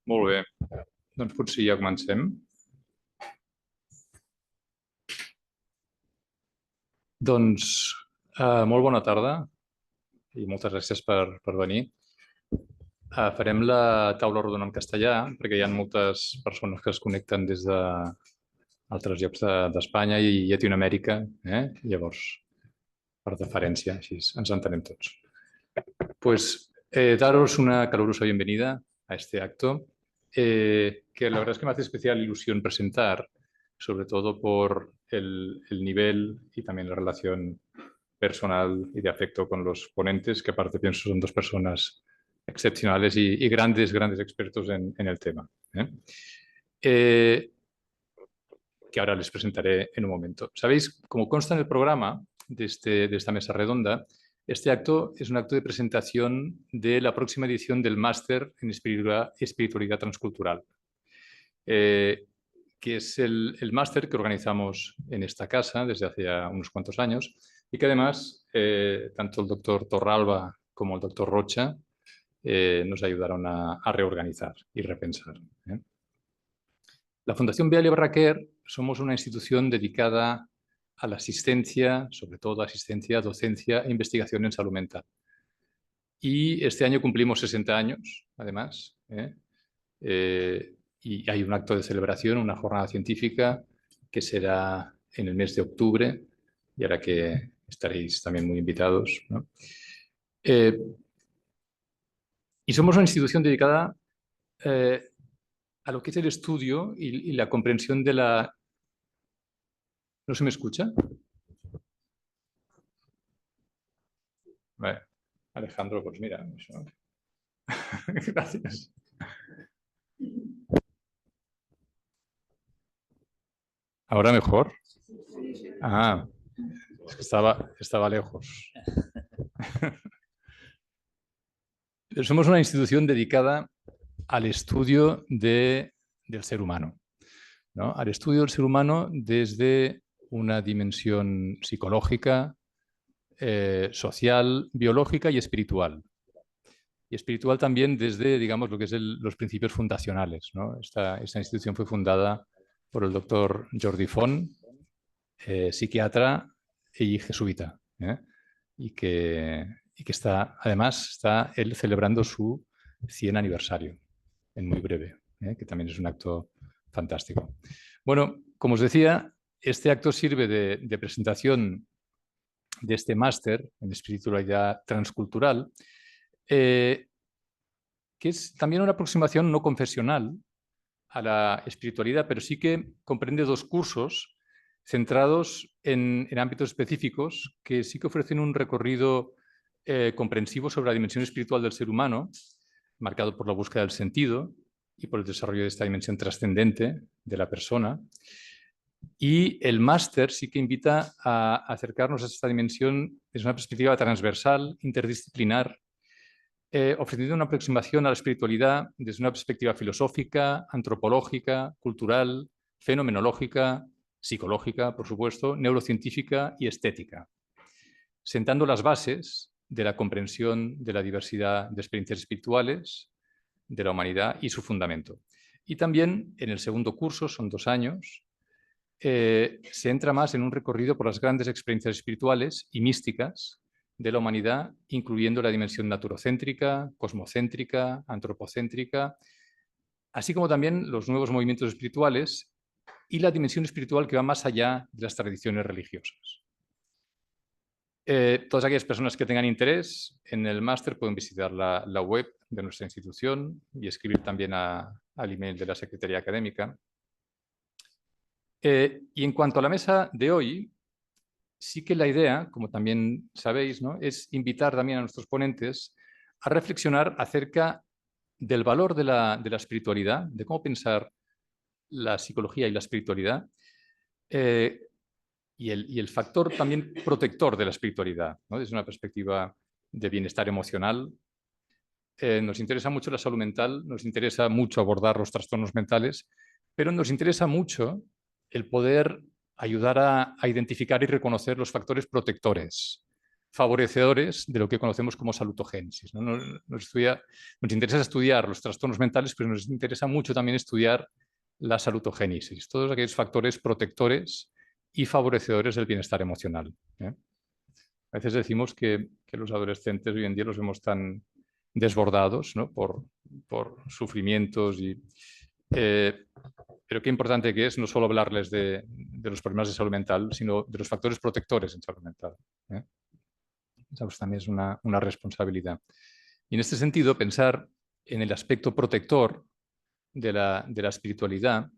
Molt bé. Doncs potser ja comencem. Doncs molt bona tarda i moltes gràcies per venir. Farem la taula rodona en castellà perquè hi ha moltes persones que es connecten des d'altres llocs d'Espanya i Llatinoamèrica. Llavors, per deferència, així ens entenem tots. Pues daros una calurosa bienvenida a este acto, que la verdad es que me hace especial ilusión presentar, sobre todo por el nivel y también la relación personal y de afecto con los ponentes, que aparte pienso son dos personas excepcionales y grandes expertos en el tema. Que ahora les presentaré en un momento. Sabéis, como consta en el programa de esta mesa redonda, este acto es un acto de presentación de la próxima edición del Máster en Espiritualidad Transcultural, que es el máster que organizamos en esta casa desde hace ya unos cuantos años y que además tanto el doctor Torralba como el doctor Rocha nos ayudaron a reorganizar y repensar. La Fundación Viale Barraquer somos una institución dedicada a la asistencia, sobre todo asistencia, docencia e investigación en salud mental. Y este año cumplimos 60 años, además, y hay un acto de celebración, una jornada científica que será en el mes de octubre, y ahora que estaréis también muy invitados, ¿no? Y somos una institución dedicada a lo que es el estudio y la comprensión de la... ¿No se me escucha? Vale. Alejandro, pues mira. Eso. Gracias. ¿Ahora mejor? Ah, es que estaba lejos. Somos una institución dedicada al estudio del ser humano, ¿no? Al estudio del ser humano desde una dimensión psicológica, social, biológica y espiritual. Y espiritual también desde, digamos, lo que es los principios fundacionales, ¿no? Esta institución fue fundada por el doctor Jordi Font, psiquiatra y jesuita, y que además está él celebrando su 100 aniversario en muy breve, que también es un acto fantástico. Bueno, como os decía, este acto sirve de presentación de este máster en espiritualidad transcultural, que es también una aproximación no confesional a la espiritualidad, pero sí que comprende dos cursos centrados en ámbitos específicos que sí que ofrecen un recorrido comprensivo sobre la dimensión espiritual del ser humano, marcado por la búsqueda del sentido y por el desarrollo de esta dimensión trascendente de la persona. Y el máster sí que invita a acercarnos a esta dimensión desde una perspectiva transversal, interdisciplinar, ofreciendo una aproximación a la espiritualidad desde una perspectiva filosófica, antropológica, cultural, fenomenológica, psicológica, por supuesto, neurocientífica y estética, sentando las bases de la comprensión de la diversidad de experiencias espirituales de la humanidad y su fundamento. Y también en el segundo curso, son 2 años, se entra más en un recorrido por las grandes experiencias espirituales y místicas de la humanidad, incluyendo la dimensión naturocéntrica, cosmocéntrica, antropocéntrica, así como también los nuevos movimientos espirituales y la dimensión espiritual que va más allá de las tradiciones religiosas. Todas aquellas personas que tengan interés en el máster pueden visitar la web de nuestra institución y escribir también al email de la Secretaría Académica. Y en cuanto a la mesa de hoy, sí que la idea, como también sabéis, ¿no?, es invitar también a nuestros ponentes a reflexionar acerca del valor de la espiritualidad, de cómo pensar la psicología y la espiritualidad, y el factor también protector de la espiritualidad, ¿no?, desde una perspectiva de bienestar emocional. Nos interesa mucho la salud mental, nos interesa mucho abordar los trastornos mentales, pero nos interesa mucho el poder ayudar a identificar y reconocer los factores protectores favorecedores de lo que conocemos como salutogénesis, ¿no? Nos interesa estudiar los trastornos mentales, pero nos interesa mucho también estudiar la salutogénesis, todos aquellos factores protectores y favorecedores del bienestar emocional, ¿eh? A veces decimos que los adolescentes hoy en día los vemos tan desbordados, ¿no? por sufrimientos pero qué importante que es no solo hablarles de los problemas de salud mental, sino de los factores protectores en salud mental, ¿eh? Esa pues también es una responsabilidad. Y en este sentido, pensar en el aspecto protector de la espiritualidad,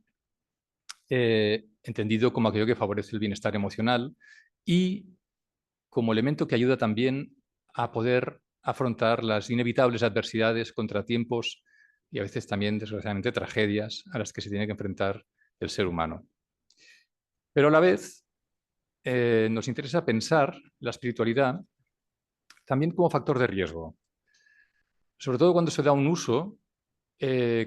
entendido como aquello que favorece el bienestar emocional y como elemento que ayuda también a poder afrontar las inevitables adversidades, contratiempos y a veces también, desgraciadamente, tragedias a las que se tiene que enfrentar el ser humano. Pero a la vez nos interesa pensar la espiritualidad también como factor de riesgo, sobre todo cuando se da un uso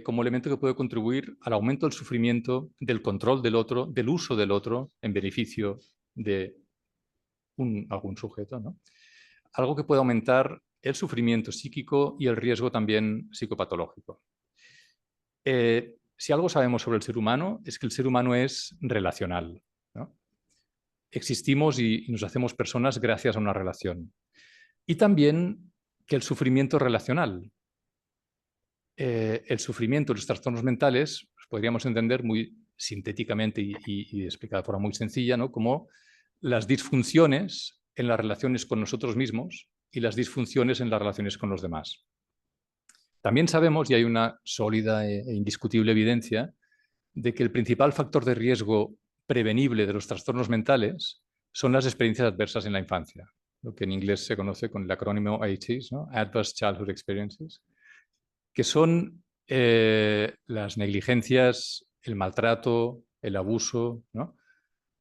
como elemento que puede contribuir al aumento del sufrimiento, del control del otro, del uso del otro en beneficio de algún sujeto, ¿no? Algo que puede aumentar el sufrimiento psíquico y el riesgo también psicopatológico. Si algo sabemos sobre el ser humano es que el ser humano es relacional, ¿no? Existimos y nos hacemos personas gracias a una relación. Y también que el sufrimiento es relacional. El sufrimiento, los trastornos mentales, los podríamos entender muy sintéticamente y explicado de forma muy sencilla, ¿no? Como las disfunciones en las relaciones con nosotros mismos y las disfunciones en las relaciones con los demás. También sabemos, y hay una sólida e indiscutible evidencia, de que el principal factor de riesgo prevenible de los trastornos mentales son las experiencias adversas en la infancia, lo que en inglés se conoce con el acrónimo ACEs, ¿no? Adverse Childhood Experiences, que son las negligencias, el maltrato, el abuso, ¿no?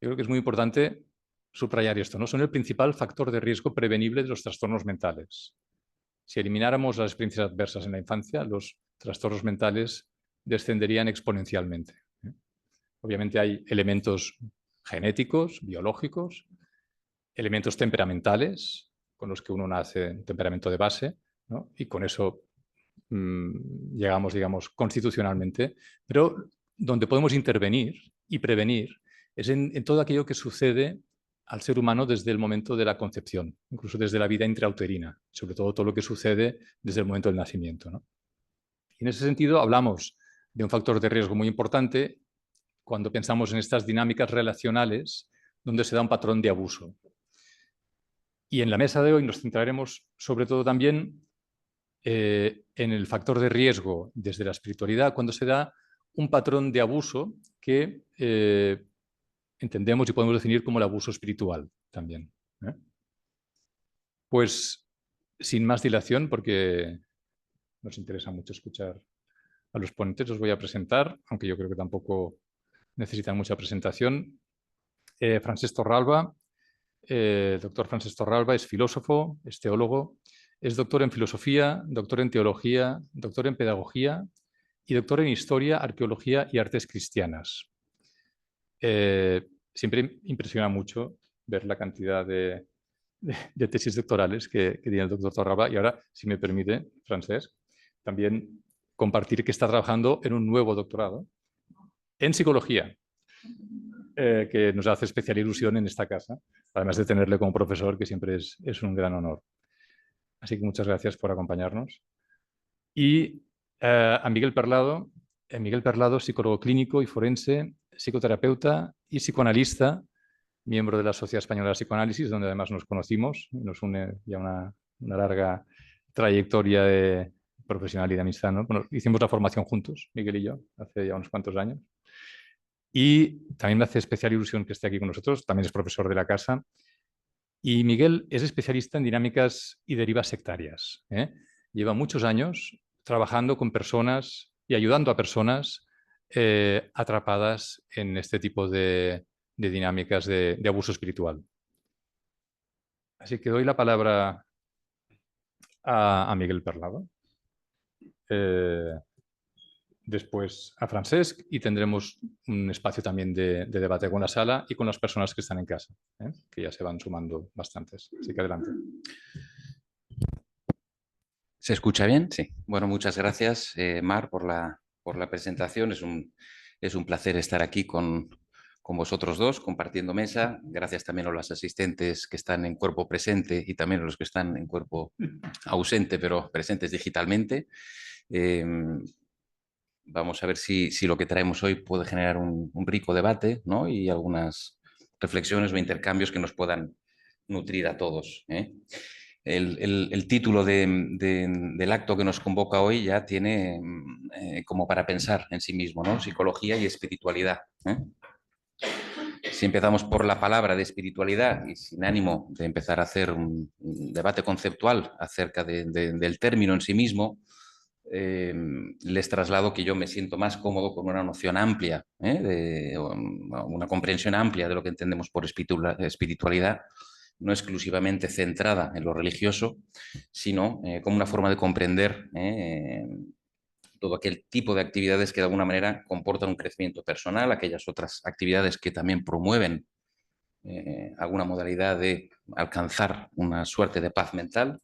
Yo creo que es muy importante subrayar esto, ¿no? Son el principal factor de riesgo prevenible de los trastornos mentales. Si elimináramos las experiencias adversas en la infancia, los trastornos mentales descenderían exponencialmente, ¿eh? Obviamente hay elementos genéticos, biológicos, elementos temperamentales, con los que uno nace en temperamento de base, ¿no? Y con eso llegamos, digamos, constitucionalmente, pero donde podemos intervenir y prevenir es en todo aquello que sucede al ser humano desde el momento de la concepción, incluso desde la vida intrauterina, sobre todo lo que sucede desde el momento del nacimiento, ¿no? Y en ese sentido hablamos de un factor de riesgo muy importante cuando pensamos en estas dinámicas relacionales donde se da un patrón de abuso. Y en la mesa de hoy nos centraremos sobre todo también en el factor de riesgo desde la espiritualidad cuando se da un patrón de abuso que entendemos y podemos definir como el abuso espiritual también, ¿eh? Pues sin más dilación, porque nos interesa mucho escuchar a los ponentes, os voy a presentar, aunque yo creo que tampoco necesitan mucha presentación. Francesc Torralba, doctor Francesc Torralba es filósofo, es teólogo, es doctor en filosofía, doctor en teología, doctor en pedagogía y doctor en historia, arqueología y artes cristianas. Siempre impresiona mucho ver la cantidad de tesis doctorales que tiene el doctor Torralba y ahora, si me permite, Francesc, también compartir que está trabajando en un nuevo doctorado en psicología, que nos hace especial ilusión en esta casa, además de tenerle como profesor, que siempre es un gran honor. Así que muchas gracias por acompañarnos. Y a Miguel Perlado. Miguel Perlado, psicólogo clínico y forense, psicoterapeuta y psicoanalista, miembro de la Sociedad Española de Psicoanálisis, donde además nos conocimos. Nos une ya una larga trayectoria profesional y de amistad, ¿no? Bueno, hicimos la formación juntos, Miguel y yo, hace ya unos cuantos años. Y también me hace especial ilusión que esté aquí con nosotros, también es profesor de la casa. Y Miguel es especialista en dinámicas y derivas sectarias, ¿eh? Lleva muchos años trabajando con personas y ayudando a personas atrapadas en este tipo de dinámicas de abuso espiritual. Así que doy la palabra a Miguel Perlado. después a Francesc y tendremos un espacio también de debate con la sala y con las personas que están en casa, que ya se van sumando bastantes. Así que adelante. ¿Se escucha bien? Sí. Bueno, muchas gracias, Mar, por la presentación. Es un placer estar aquí con vosotros dos, compartiendo mesa. Gracias también a los asistentes que están en cuerpo presente y también a los que están en cuerpo ausente, pero presentes digitalmente. Vamos a ver si lo que traemos hoy puede generar un rico debate, ¿no? Y algunas reflexiones o intercambios que nos puedan nutrir a todos, ¿eh? El título del acto que nos convoca hoy ya tiene como para pensar en sí mismo, ¿no? Psicología y espiritualidad, ¿eh? Si empezamos por la palabra de espiritualidad y sin ánimo de empezar a hacer un debate conceptual acerca del término en sí mismo, les traslado que yo me siento más cómodo con una noción amplia, de una comprensión amplia de lo que entendemos por espiritualidad, no exclusivamente centrada en lo religioso, sino como una forma de comprender todo aquel tipo de actividades que de alguna manera comportan un crecimiento personal, aquellas otras actividades que también promueven alguna modalidad de alcanzar una suerte de paz mental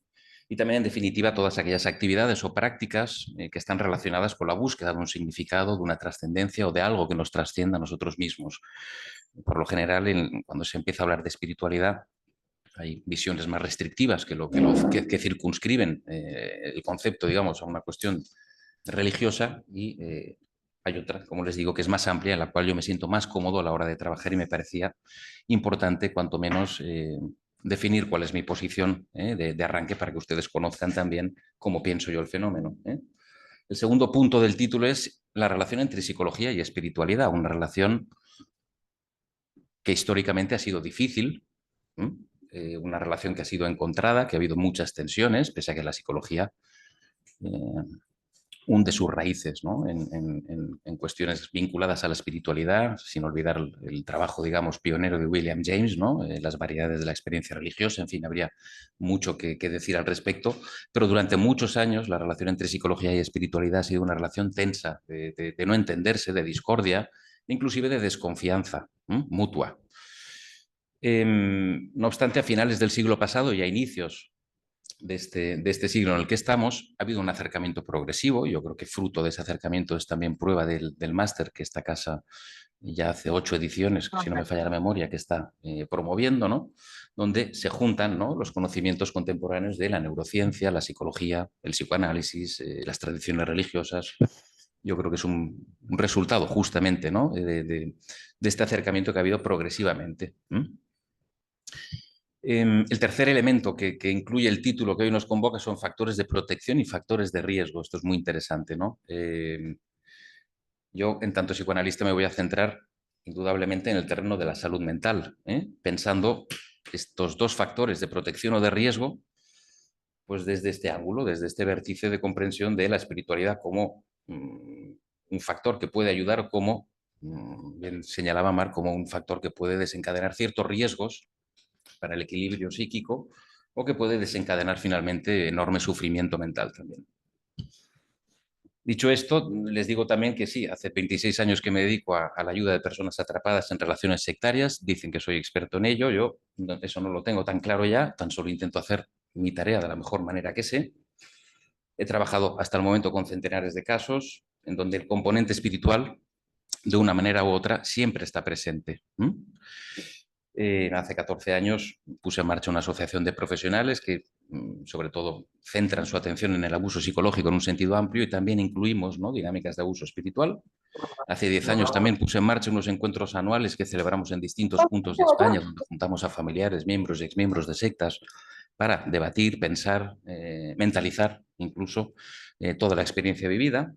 y también, en definitiva, todas aquellas actividades o prácticas que están relacionadas con la búsqueda de un significado, de una trascendencia o de algo que nos trascienda a nosotros mismos. Por lo general, cuando se empieza a hablar de espiritualidad, hay visiones más restrictivas que circunscriben el concepto, digamos, a una cuestión religiosa y hay otra, como les digo, que es más amplia, en la cual yo me siento más cómodo a la hora de trabajar y me parecía importante, cuanto menos, definir cuál es mi posición de arranque para que ustedes conozcan también cómo pienso yo el fenómeno. El segundo punto del título es la relación entre psicología y espiritualidad, una relación que históricamente ha sido difícil, una relación que ha sido encontrada, que ha habido muchas tensiones, pese a que la psicología hunde sus raíces, ¿no? en cuestiones vinculadas a la espiritualidad, sin olvidar el trabajo, digamos, pionero de William James, ¿no? Las variedades de la experiencia religiosa, en fin, habría mucho que decir al respecto, pero durante muchos años la relación entre psicología y espiritualidad ha sido una relación tensa, de no entenderse, de discordia, inclusive de desconfianza mutua. No obstante, a finales del siglo pasado y a inicios de este siglo en el que estamos, ha habido un acercamiento progresivo. Yo creo que fruto de ese acercamiento es también prueba del máster que esta casa ya hace 8 ediciones, si no me falla la memoria, que está promoviendo, ¿no? Donde se juntan, ¿no?, los conocimientos contemporáneos de la neurociencia, la psicología, el psicoanálisis, las tradiciones religiosas. Yo creo que es un resultado justamente, ¿no?, de este acercamiento que ha habido progresivamente. El tercer elemento que incluye el título que hoy nos convoca son factores de protección y factores de riesgo. Esto es muy interesante, ¿no? Yo, en tanto psicoanalista, me voy a centrar indudablemente en el terreno de la salud mental, pensando estos dos factores de protección o de riesgo, pues desde este ángulo, desde este vértice de comprensión de la espiritualidad como un factor que puede ayudar, o como, bien señalaba Mar, como un factor que puede desencadenar ciertos riesgos para el equilibrio psíquico o que puede desencadenar finalmente enorme sufrimiento mental también. Dicho esto, les digo también que sí, hace 26 años que me dedico a la ayuda de personas atrapadas en relaciones sectarias. Dicen que soy experto en ello. Yo eso no lo tengo tan claro ya, tan solo intento hacer mi tarea de la mejor manera que sé. He trabajado hasta el momento con centenares de casos en donde el componente espiritual, de una manera u otra, siempre está presente. Hace 14 años puse en marcha una asociación de profesionales que sobre todo centran su atención en el abuso psicológico en un sentido amplio y también incluimos, ¿no?, dinámicas de abuso espiritual. Hace 10 años también puse en marcha unos encuentros anuales que celebramos en distintos puntos de España, donde juntamos a familiares, miembros y exmiembros de sectas para debatir, pensar, mentalizar incluso toda la experiencia vivida.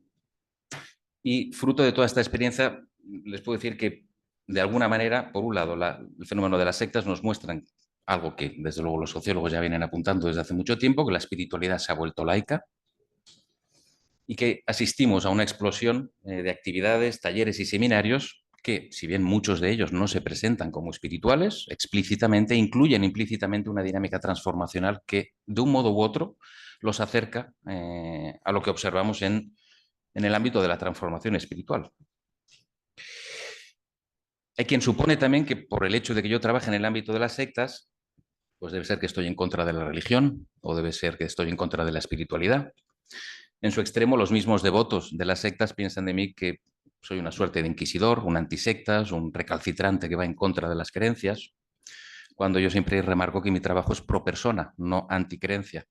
Y fruto de toda esta experiencia, les puedo decir que, de alguna manera, por un lado, el fenómeno de las sectas nos muestran algo que, desde luego, los sociólogos ya vienen apuntando desde hace mucho tiempo, que la espiritualidad se ha vuelto laica y que asistimos a una explosión de actividades, talleres y seminarios que, si bien muchos de ellos no se presentan como espirituales, explícitamente incluyen implícitamente una dinámica transformacional que, de un modo u otro, los acerca a lo que observamos en en el ámbito de la transformación espiritual. Hay quien supone también que por el hecho de que yo trabaje en el ámbito de las sectas, pues debe ser que estoy en contra de la religión o debe ser que estoy en contra de la espiritualidad. En su extremo, los mismos devotos de las sectas piensan de mí que soy una suerte de inquisidor, un antisectas, un recalcitrante que va en contra de las creencias, cuando yo siempre remarco que mi trabajo es pro persona, no anticreencia.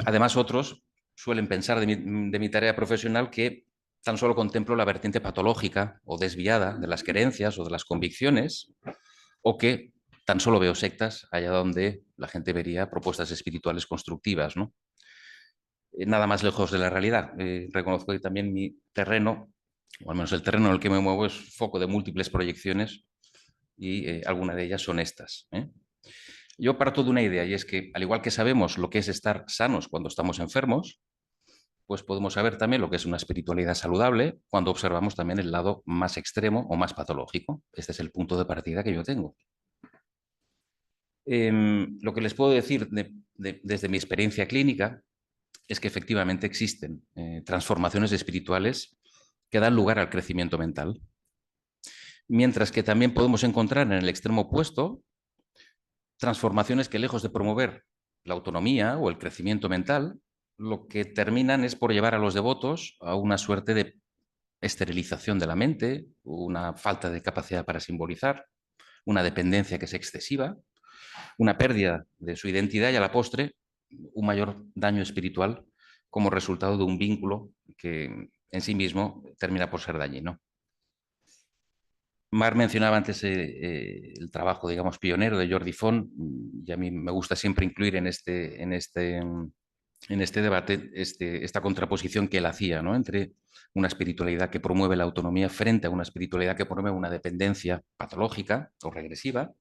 Además, otros suelen pensar de mi tarea profesional que tan solo contemplo la vertiente patológica o desviada de las creencias o de las convicciones, o que tan solo veo sectas allá donde la gente vería propuestas espirituales constructivas, ¿no? Nada más lejos de la realidad. Reconozco que también mi terreno, o al menos el terreno en el que me muevo, es foco de múltiples proyecciones y algunas de ellas son estas. Yo parto de una idea y es que, al igual que sabemos lo que es estar sanos cuando estamos enfermos, pues podemos saber también lo que es una espiritualidad saludable cuando observamos también el lado más extremo o más patológico. Este es el punto de partida que yo tengo. Lo que les puedo decir desde mi experiencia clínica es que efectivamente existen transformaciones espirituales que dan lugar al crecimiento mental. Mientras que también podemos encontrar en el extremo opuesto transformaciones que, lejos de promover la autonomía o el crecimiento mental, lo que terminan es por llevar a los devotos a una suerte de esterilización de la mente, una falta de capacidad para simbolizar, una dependencia que es excesiva, una pérdida de su identidad y, a la postre, un mayor daño espiritual como resultado de un vínculo que en sí mismo termina por ser dañino. Mar mencionaba antes el trabajo, digamos, pionero de Jordi Font, y a mí me gusta siempre incluir en este debate esta contraposición que él hacía, ¿no?, entre una espiritualidad que promueve la autonomía frente a una espiritualidad que promueve una dependencia patológica o regresiva,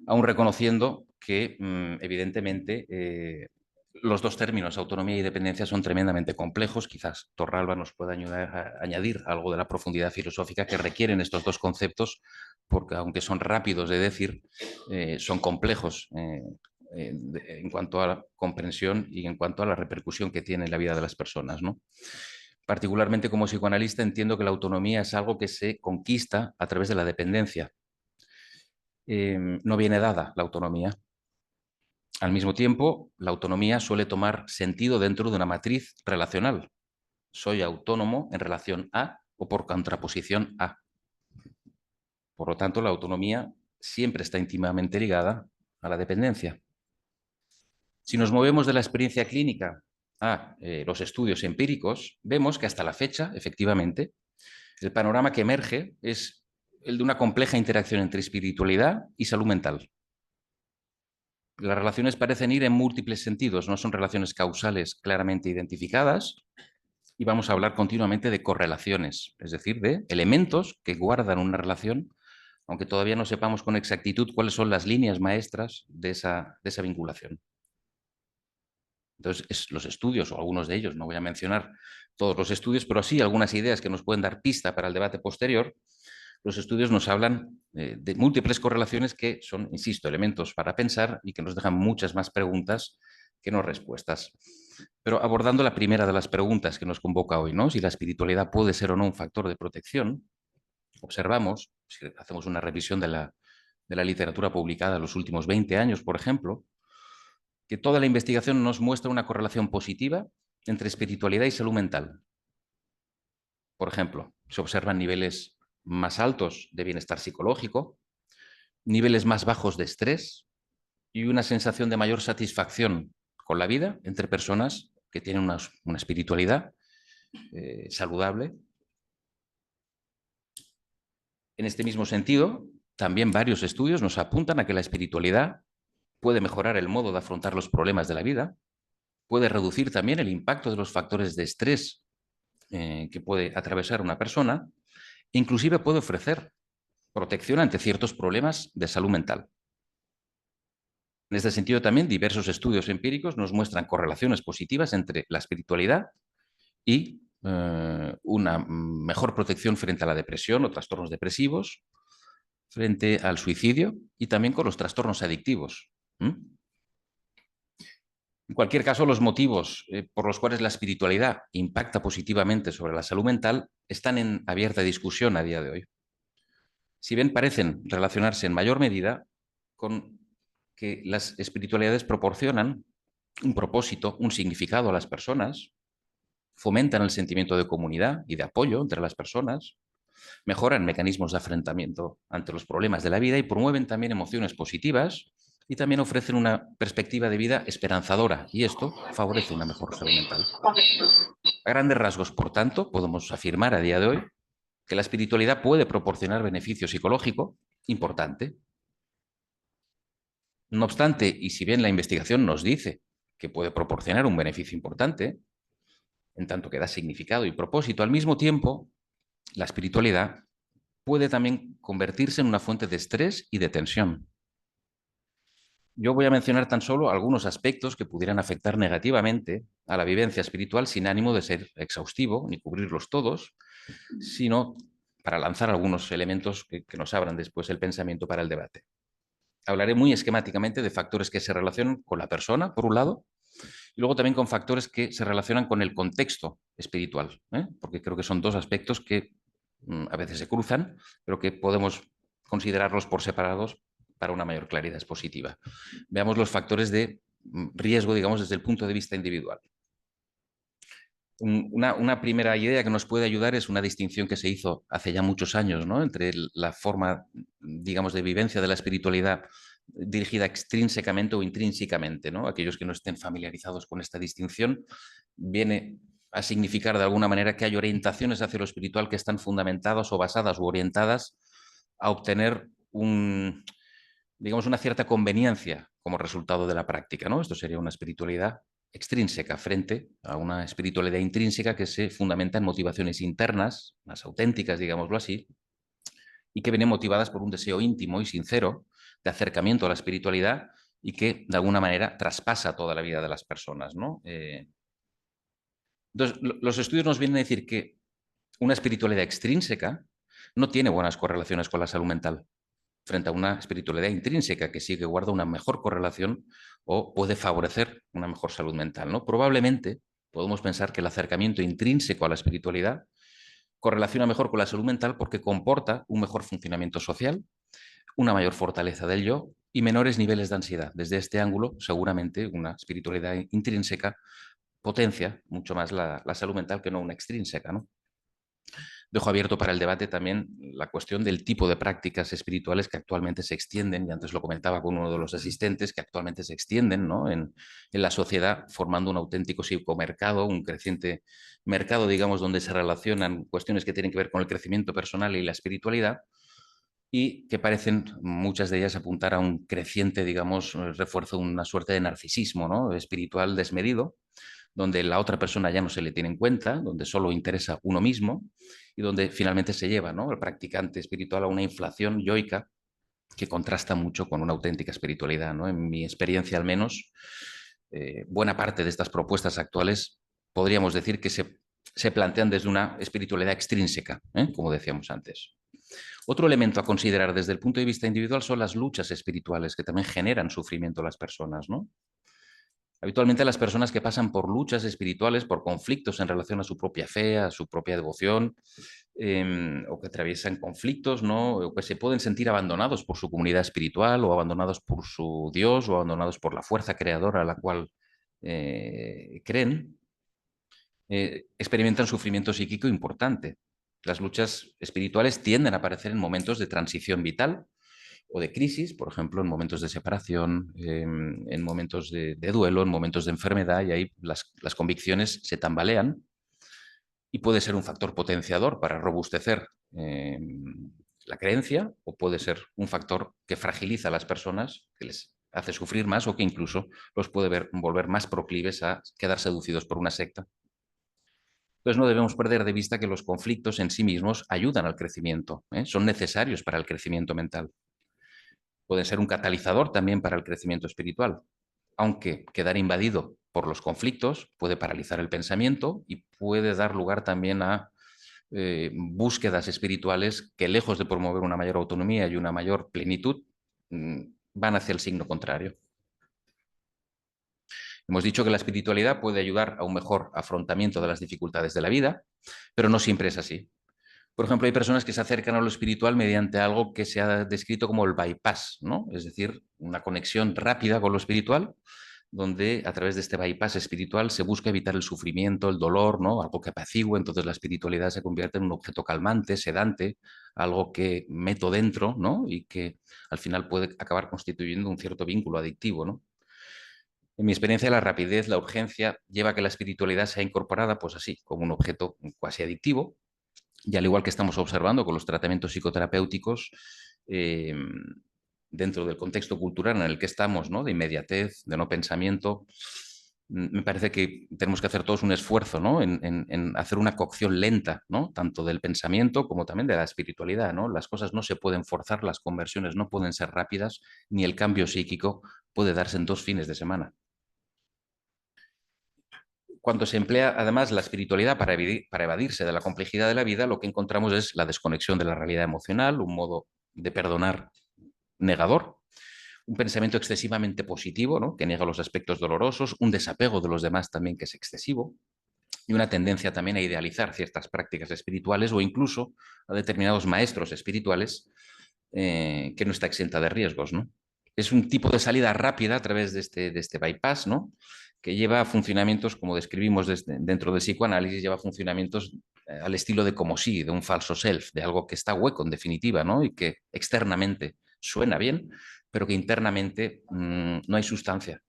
aún reconociendo que, evidentemente, los dos términos, autonomía y dependencia, son tremendamente complejos. Quizás Torralba nos pueda ayudar a añadir algo de la profundidad filosófica que requieren estos dos conceptos, porque aunque son rápidos de decir, son complejos en cuanto a la comprensión y en cuanto a la repercusión que tiene en la vida de las personas, ¿no? Particularmente como psicoanalista entiendo que la autonomía es algo que se conquista a través de la dependencia. No viene dada la autonomía. Al mismo tiempo, la autonomía suele tomar sentido dentro de una matriz relacional. Soy autónomo en relación a o por contraposición a. Por lo tanto, la autonomía siempre está íntimamente ligada a la dependencia. Si nos movemos de la experiencia clínica a los estudios empíricos, vemos que hasta la fecha, efectivamente, el panorama que emerge es el de una compleja interacción entre espiritualidad y salud mental. Las relaciones parecen ir en múltiples sentidos, no son relaciones causales claramente identificadas, y vamos a hablar continuamente de correlaciones, es decir, de elementos que guardan una relación, aunque todavía no sepamos con exactitud cuáles son las líneas maestras de esa vinculación. Entonces, los estudios, o algunos de ellos, no voy a mencionar todos los estudios, pero sí algunas ideas que nos pueden dar pista para el debate posterior. Los estudios nos hablan de múltiples correlaciones que son, insisto, elementos para pensar y que nos dejan muchas más preguntas que no respuestas. Pero abordando la primera de las preguntas que nos convoca hoy, ¿no?, si la espiritualidad puede ser o no un factor de protección, observamos, si hacemos una revisión de la literatura publicada en los últimos 20 años, por ejemplo, que toda la investigación nos muestra una correlación positiva entre espiritualidad y salud mental. Por ejemplo, se observan niveles más altos de bienestar psicológico, niveles más bajos de estrés y una sensación de mayor satisfacción con la vida entre personas que tienen una espiritualidad saludable. En este mismo sentido, también varios estudios nos apuntan a que la espiritualidad puede mejorar el modo de afrontar los problemas de la vida, puede reducir también el impacto de los factores de estrés que puede atravesar una persona, e inclusive puede ofrecer protección ante ciertos problemas de salud mental. En este sentido, también diversos estudios empíricos nos muestran correlaciones positivas entre la espiritualidad y una mejor protección frente a la depresión o trastornos depresivos, frente al suicidio y también con los trastornos adictivos. En cualquier caso, los motivos por los cuales la espiritualidad impacta positivamente sobre la salud mental están en abierta discusión a día de hoy. Si bien parecen relacionarse en mayor medida con que las espiritualidades proporcionan un propósito, un significado a las personas, fomentan el sentimiento de comunidad y de apoyo entre las personas, mejoran mecanismos de afrontamiento ante los problemas de la vida y promueven también emociones positivas y también ofrecen una perspectiva de vida esperanzadora, y esto favorece una mejor salud mental. A grandes rasgos, por tanto, podemos afirmar a día de hoy que la espiritualidad puede proporcionar beneficio psicológico importante. No obstante, y si bien la investigación nos dice que puede proporcionar un beneficio importante, en tanto que da significado y propósito, al mismo tiempo, la espiritualidad puede también convertirse en una fuente de estrés y de tensión. Yo voy a mencionar tan solo algunos aspectos que pudieran afectar negativamente a la vivencia espiritual sin ánimo de ser exhaustivo ni cubrirlos todos, sino para lanzar algunos elementos que nos abran después el pensamiento para el debate. Hablaré muy esquemáticamente de factores que se relacionan con la persona, por un lado, y luego también con factores que se relacionan con el contexto espiritual, porque creo que son dos aspectos que a veces se cruzan, pero que podemos considerarlos por separados para una mayor claridad expositiva. Veamos los factores de riesgo, digamos, desde el punto de vista individual. Una primera idea que nos puede ayudar es una distinción que se hizo hace ya muchos años, ¿no?, entre la forma, digamos, de vivencia de la espiritualidad dirigida extrínsecamente o intrínsecamente, ¿no? Aquellos que no estén familiarizados con esta distinción, viene a significar de alguna manera que hay orientaciones hacia lo espiritual que están fundamentadas o basadas o orientadas a obtener digamos, una cierta conveniencia como resultado de la práctica, ¿no? Esto sería una espiritualidad extrínseca frente a una espiritualidad intrínseca que se fundamenta en motivaciones internas, más auténticas, digámoslo así, y que vienen motivadas por un deseo íntimo y sincero de acercamiento a la espiritualidad y que de alguna manera traspasa toda la vida de las personas, ¿no? Entonces, los estudios nos vienen a decir que una espiritualidad extrínseca no tiene buenas correlaciones con la salud mental, frente a una espiritualidad intrínseca que sí que guarda una mejor correlación o puede favorecer una mejor salud mental, ¿no? Probablemente podemos pensar que el acercamiento intrínseco a la espiritualidad correlaciona mejor con la salud mental porque comporta un mejor funcionamiento social, una mayor fortaleza del yo y menores niveles de ansiedad. Desde este ángulo, seguramente una espiritualidad intrínseca potencia mucho más la salud mental que no una extrínseca, ¿no? Dejo abierto para el debate también la cuestión del tipo de prácticas espirituales que actualmente se extienden, y antes lo comentaba con uno de los asistentes, que actualmente se extienden, ¿no?, en la sociedad, formando un auténtico psicomercado, un creciente mercado, digamos, donde se relacionan cuestiones que tienen que ver con el crecimiento personal y la espiritualidad, y que parecen muchas de ellas apuntar a un creciente, digamos, refuerzo, una suerte de narcisismo, ¿no?, espiritual desmedido, donde la otra persona ya no se le tiene en cuenta, donde solo interesa uno mismo y donde finalmente se lleva, ¿no?, el practicante espiritual a una inflación yoica que contrasta mucho con una auténtica espiritualidad, ¿no? En mi experiencia, al menos, buena parte de estas propuestas actuales podríamos decir que se plantean desde una espiritualidad extrínseca, como decíamos antes. Otro elemento a considerar desde el punto de vista individual son las luchas espirituales que también generan sufrimiento a las personas, ¿no? Habitualmente las personas que pasan por luchas espirituales, por conflictos en relación a su propia fe, a su propia devoción, o que atraviesan conflictos, ¿no?, o que se pueden sentir abandonados por su comunidad espiritual o abandonados por su Dios o abandonados por la fuerza creadora a la cual creen, experimentan sufrimiento psíquico importante. Las luchas espirituales tienden a aparecer en momentos de transición vital o de crisis, por ejemplo, en momentos de separación, en momentos de duelo, en momentos de enfermedad, y ahí las convicciones se tambalean y puede ser un factor potenciador para robustecer la creencia, o puede ser un factor que fragiliza a las personas, que les hace sufrir más o que incluso los puede volver más proclives a quedar seducidos por una secta. Entonces no debemos perder de vista que los conflictos en sí mismos ayudan al crecimiento, son necesarios para el crecimiento mental. Pueden ser un catalizador también para el crecimiento espiritual, aunque quedar invadido por los conflictos puede paralizar el pensamiento y puede dar lugar también a búsquedas espirituales que, lejos de promover una mayor autonomía y una mayor plenitud, van hacia el signo contrario. Hemos dicho que la espiritualidad puede ayudar a un mejor afrontamiento de las dificultades de la vida, pero no siempre es así. Por ejemplo, hay personas que se acercan a lo espiritual mediante algo que se ha descrito como el bypass, ¿no? Es decir, una conexión rápida con lo espiritual, donde a través de este bypass espiritual se busca evitar el sufrimiento, el dolor, ¿no? Algo que apacigüe, entonces la espiritualidad se convierte en un objeto calmante, sedante, algo que meto dentro, ¿no? Y que al final puede acabar constituyendo un cierto vínculo adictivo, ¿no? En mi experiencia, la rapidez, la urgencia, lleva a que la espiritualidad sea incorporada, pues así, como un objeto cuasi adictivo, y al igual que estamos observando con los tratamientos psicoterapéuticos, eh, dentro del contexto cultural en el que estamos, ¿no? De inmediatez, de no pensamiento, me parece que tenemos que hacer todos un esfuerzo, ¿no? En hacer una cocción lenta, ¿no? Tanto del pensamiento como también de la espiritualidad, ¿no? Las cosas no se pueden forzar, las conversiones no pueden ser rápidas, ni el cambio psíquico puede darse en 2 fines de semana. Cuando se emplea además la espiritualidad para evadirse de la complejidad de la vida, lo que encontramos es la desconexión de la realidad emocional, un modo de perdonar negador, un pensamiento excesivamente positivo, ¿no? Que niega los aspectos dolorosos, un desapego de los demás también que es excesivo, y una tendencia también a idealizar ciertas prácticas espirituales o incluso a determinados maestros espirituales, que no está exenta de riesgos, ¿no? Es un tipo de salida rápida a través de este bypass, ¿no? Que lleva a funcionamientos, como describimos dentro del psicoanálisis, lleva a funcionamientos al estilo de como sí, de un falso self, de algo que está hueco en definitiva, ¿no? Y que externamente suena bien, pero que internamente no hay sustancia.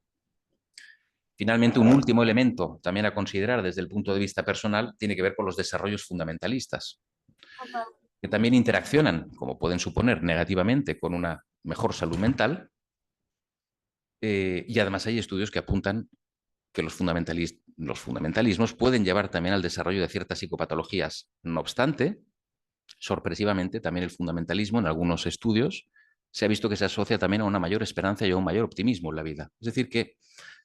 Finalmente, un último elemento también a considerar desde el punto de vista personal tiene que ver con los desarrollos fundamentalistas, que también interaccionan, como pueden suponer, negativamente con una mejor salud mental. Y además hay estudios que apuntan que los fundamentalismos pueden llevar también al desarrollo de ciertas psicopatologías. No obstante, sorpresivamente, también el fundamentalismo en algunos estudios se ha visto que se asocia también a una mayor esperanza y a un mayor optimismo en la vida. Es decir, que,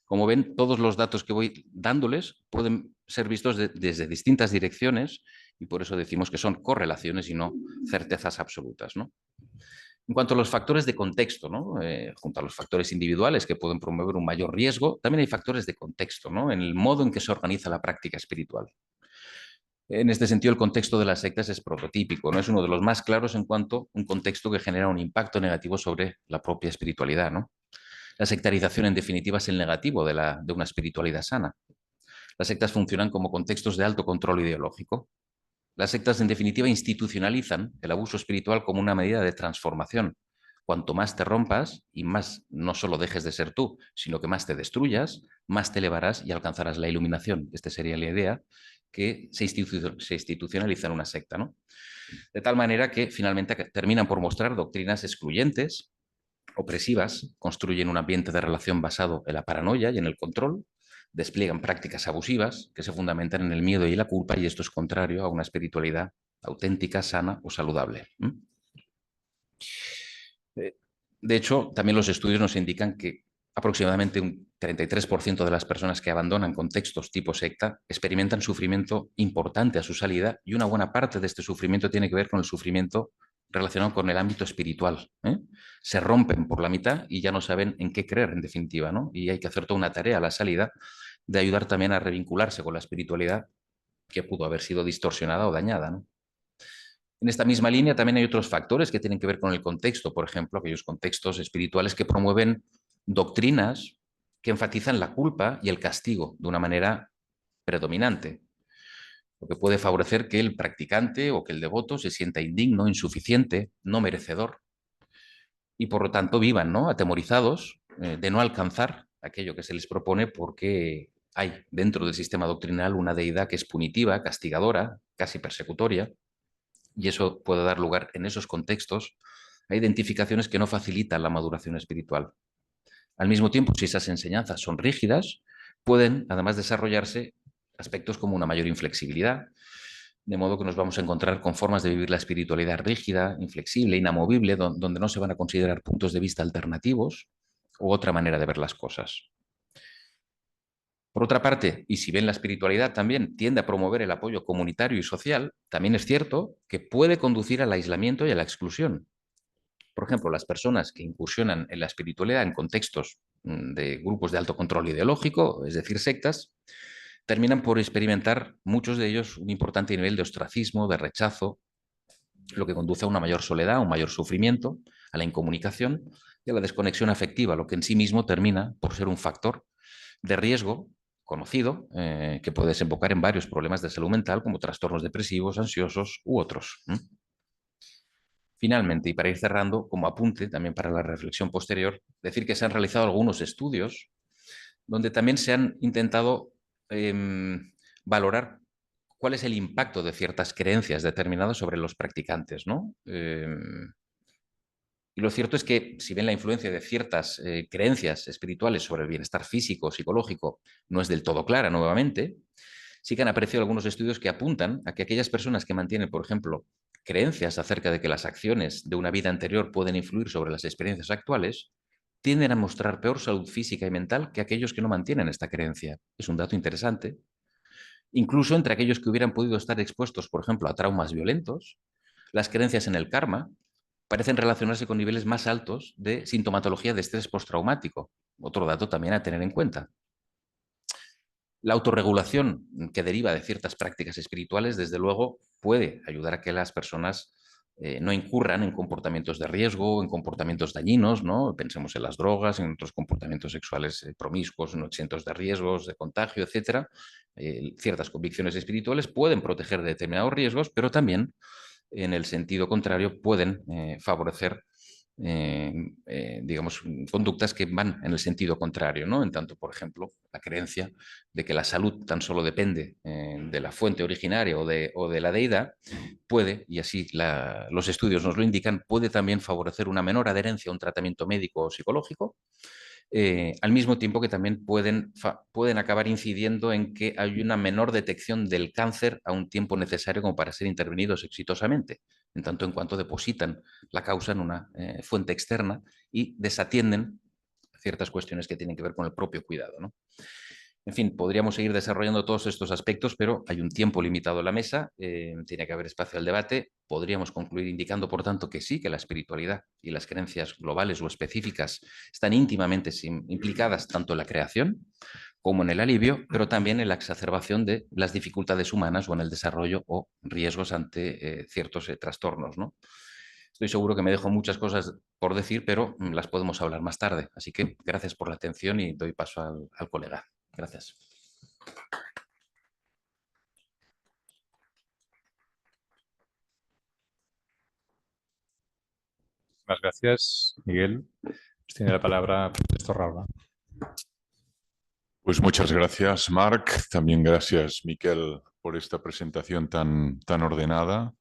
como ven, todos los datos que voy dándoles pueden ser vistos desde distintas direcciones y por eso decimos que son correlaciones y no certezas absolutas, ¿no? En cuanto a los factores de contexto, ¿no? Junto a los factores individuales que pueden promover un mayor riesgo, también hay factores de contexto, ¿no? En el modo en que se organiza la práctica espiritual. En este sentido, el contexto de las sectas es prototípico, ¿no? Es uno de los más claros en cuanto a un contexto que genera un impacto negativo sobre la propia espiritualidad, ¿no? La sectarización, en definitiva, es el negativo de una espiritualidad sana. Las sectas funcionan como contextos de alto control ideológico. Las sectas, en definitiva, institucionalizan el abuso espiritual como una medida de transformación. Cuanto más te rompas y más no solo dejes de ser tú, sino que más te destruyas, más te elevarás y alcanzarás la iluminación. Esta sería la idea que se institucionaliza en una secta, ¿no? De tal manera que finalmente terminan por mostrar doctrinas excluyentes, opresivas, construyen un ambiente de relación basado en la paranoia y en el control, despliegan prácticas abusivas que se fundamentan en el miedo y la culpa, y esto es contrario a una espiritualidad auténtica, sana o saludable. De hecho, también los estudios nos indican que aproximadamente un 33% de las personas que abandonan contextos tipo secta experimentan sufrimiento importante a su salida, y una buena parte de este sufrimiento tiene que ver con el sufrimiento relacionado con el ámbito espiritual. Se rompen por la mitad y ya no saben en qué creer, en definitiva, ¿no? Y hay que hacer toda una tarea a la salida de ayudar también a revincularse con la espiritualidad que pudo haber sido distorsionada o dañada, ¿no? En esta misma línea también hay otros factores que tienen que ver con el contexto, por ejemplo, aquellos contextos espirituales que promueven doctrinas que enfatizan la culpa y el castigo de una manera predominante, lo que puede favorecer que el practicante o que el devoto se sienta indigno, insuficiente, no merecedor, y por lo tanto vivan, ¿no?, atemorizados de no alcanzar aquello que se les propone, porque hay dentro del sistema doctrinal una deidad que es punitiva, castigadora, casi persecutoria, y eso puede dar lugar en esos contextos a identificaciones que no facilitan la maduración espiritual. Al mismo tiempo, si esas enseñanzas son rígidas, pueden además desarrollarse aspectos como una mayor inflexibilidad, de modo que nos vamos a encontrar con formas de vivir la espiritualidad rígida, inflexible, inamovible, donde no se van a considerar puntos de vista alternativos u otra manera de ver las cosas. Por otra parte, y si bien la espiritualidad también tiende a promover el apoyo comunitario y social, también es cierto que puede conducir al aislamiento y a la exclusión. Por ejemplo, las personas que incursionan en la espiritualidad en contextos de grupos de alto control ideológico, es decir, sectas, terminan por experimentar muchos de ellos un importante nivel de ostracismo, de rechazo, lo que conduce a una mayor soledad, a un mayor sufrimiento, a la incomunicación y a la desconexión afectiva, lo que en sí mismo termina por ser un factor de riesgo conocido que puede desembocar en varios problemas de salud mental como trastornos depresivos, ansiosos u otros. Finalmente, y para ir cerrando, como apunte también para la reflexión posterior, decir que se han realizado algunos estudios donde también se han intentado valorar cuál es el impacto de ciertas creencias determinadas sobre los practicantes, ¿no? Y lo cierto es que, si bien la influencia de ciertas creencias espirituales sobre el bienestar físico o psicológico no es del todo clara nuevamente, sí que han aparecido algunos estudios que apuntan a que aquellas personas que mantienen, por ejemplo, creencias acerca de que las acciones de una vida anterior pueden influir sobre las experiencias actuales, tienden a mostrar peor salud física y mental que aquellos que no mantienen esta creencia. Es un dato interesante. Incluso entre aquellos que hubieran podido estar expuestos, por ejemplo, a traumas violentos, las creencias en el karma parecen relacionarse con niveles más altos de sintomatología de estrés postraumático. Otro dato también a tener en cuenta. La autorregulación que deriva de ciertas prácticas espirituales, desde luego, puede ayudar a que las personas no incurran en comportamientos de riesgo, en comportamientos dañinos, ¿no? Pensemos en las drogas, en otros comportamientos sexuales promiscuos, no exentos de riesgos, de contagio, etc. Ciertas convicciones espirituales pueden proteger de determinados riesgos, pero también, en el sentido contrario, pueden favorecer digamos, conductas que van en el sentido contrario, ¿no? En tanto, por ejemplo, la creencia de que la salud tan solo depende de la fuente originaria o de la deidad, puede, y así los estudios nos lo indican, puede también favorecer una menor adherencia a un tratamiento médico o psicológico, al mismo tiempo que también pueden acabar incidiendo en que hay una menor detección del cáncer a un tiempo necesario como para ser intervenidos exitosamente, en tanto en cuanto depositan la causa en una fuente externa y desatienden ciertas cuestiones que tienen que ver con el propio cuidado, ¿no? En fin, podríamos seguir desarrollando todos estos aspectos, pero hay un tiempo limitado en la mesa, tiene que haber espacio al debate. Podríamos concluir indicando, por tanto, que sí, que la espiritualidad y las creencias globales o específicas están íntimamente implicadas tanto en la creación como en el alivio, pero también en la exacerbación de las dificultades humanas o en el desarrollo o riesgos ante ciertos trastornos, ¿no? Estoy seguro que me dejo muchas cosas por decir, pero las podemos hablar más tarde. Así que gracias por la atención y doy paso al colega. Gracias. Muchas gracias, Miguel. Tiene la palabra Ernesto Ralba. Pues muchas gracias, Marc. También gracias, Miquel, por esta presentación tan ordenada,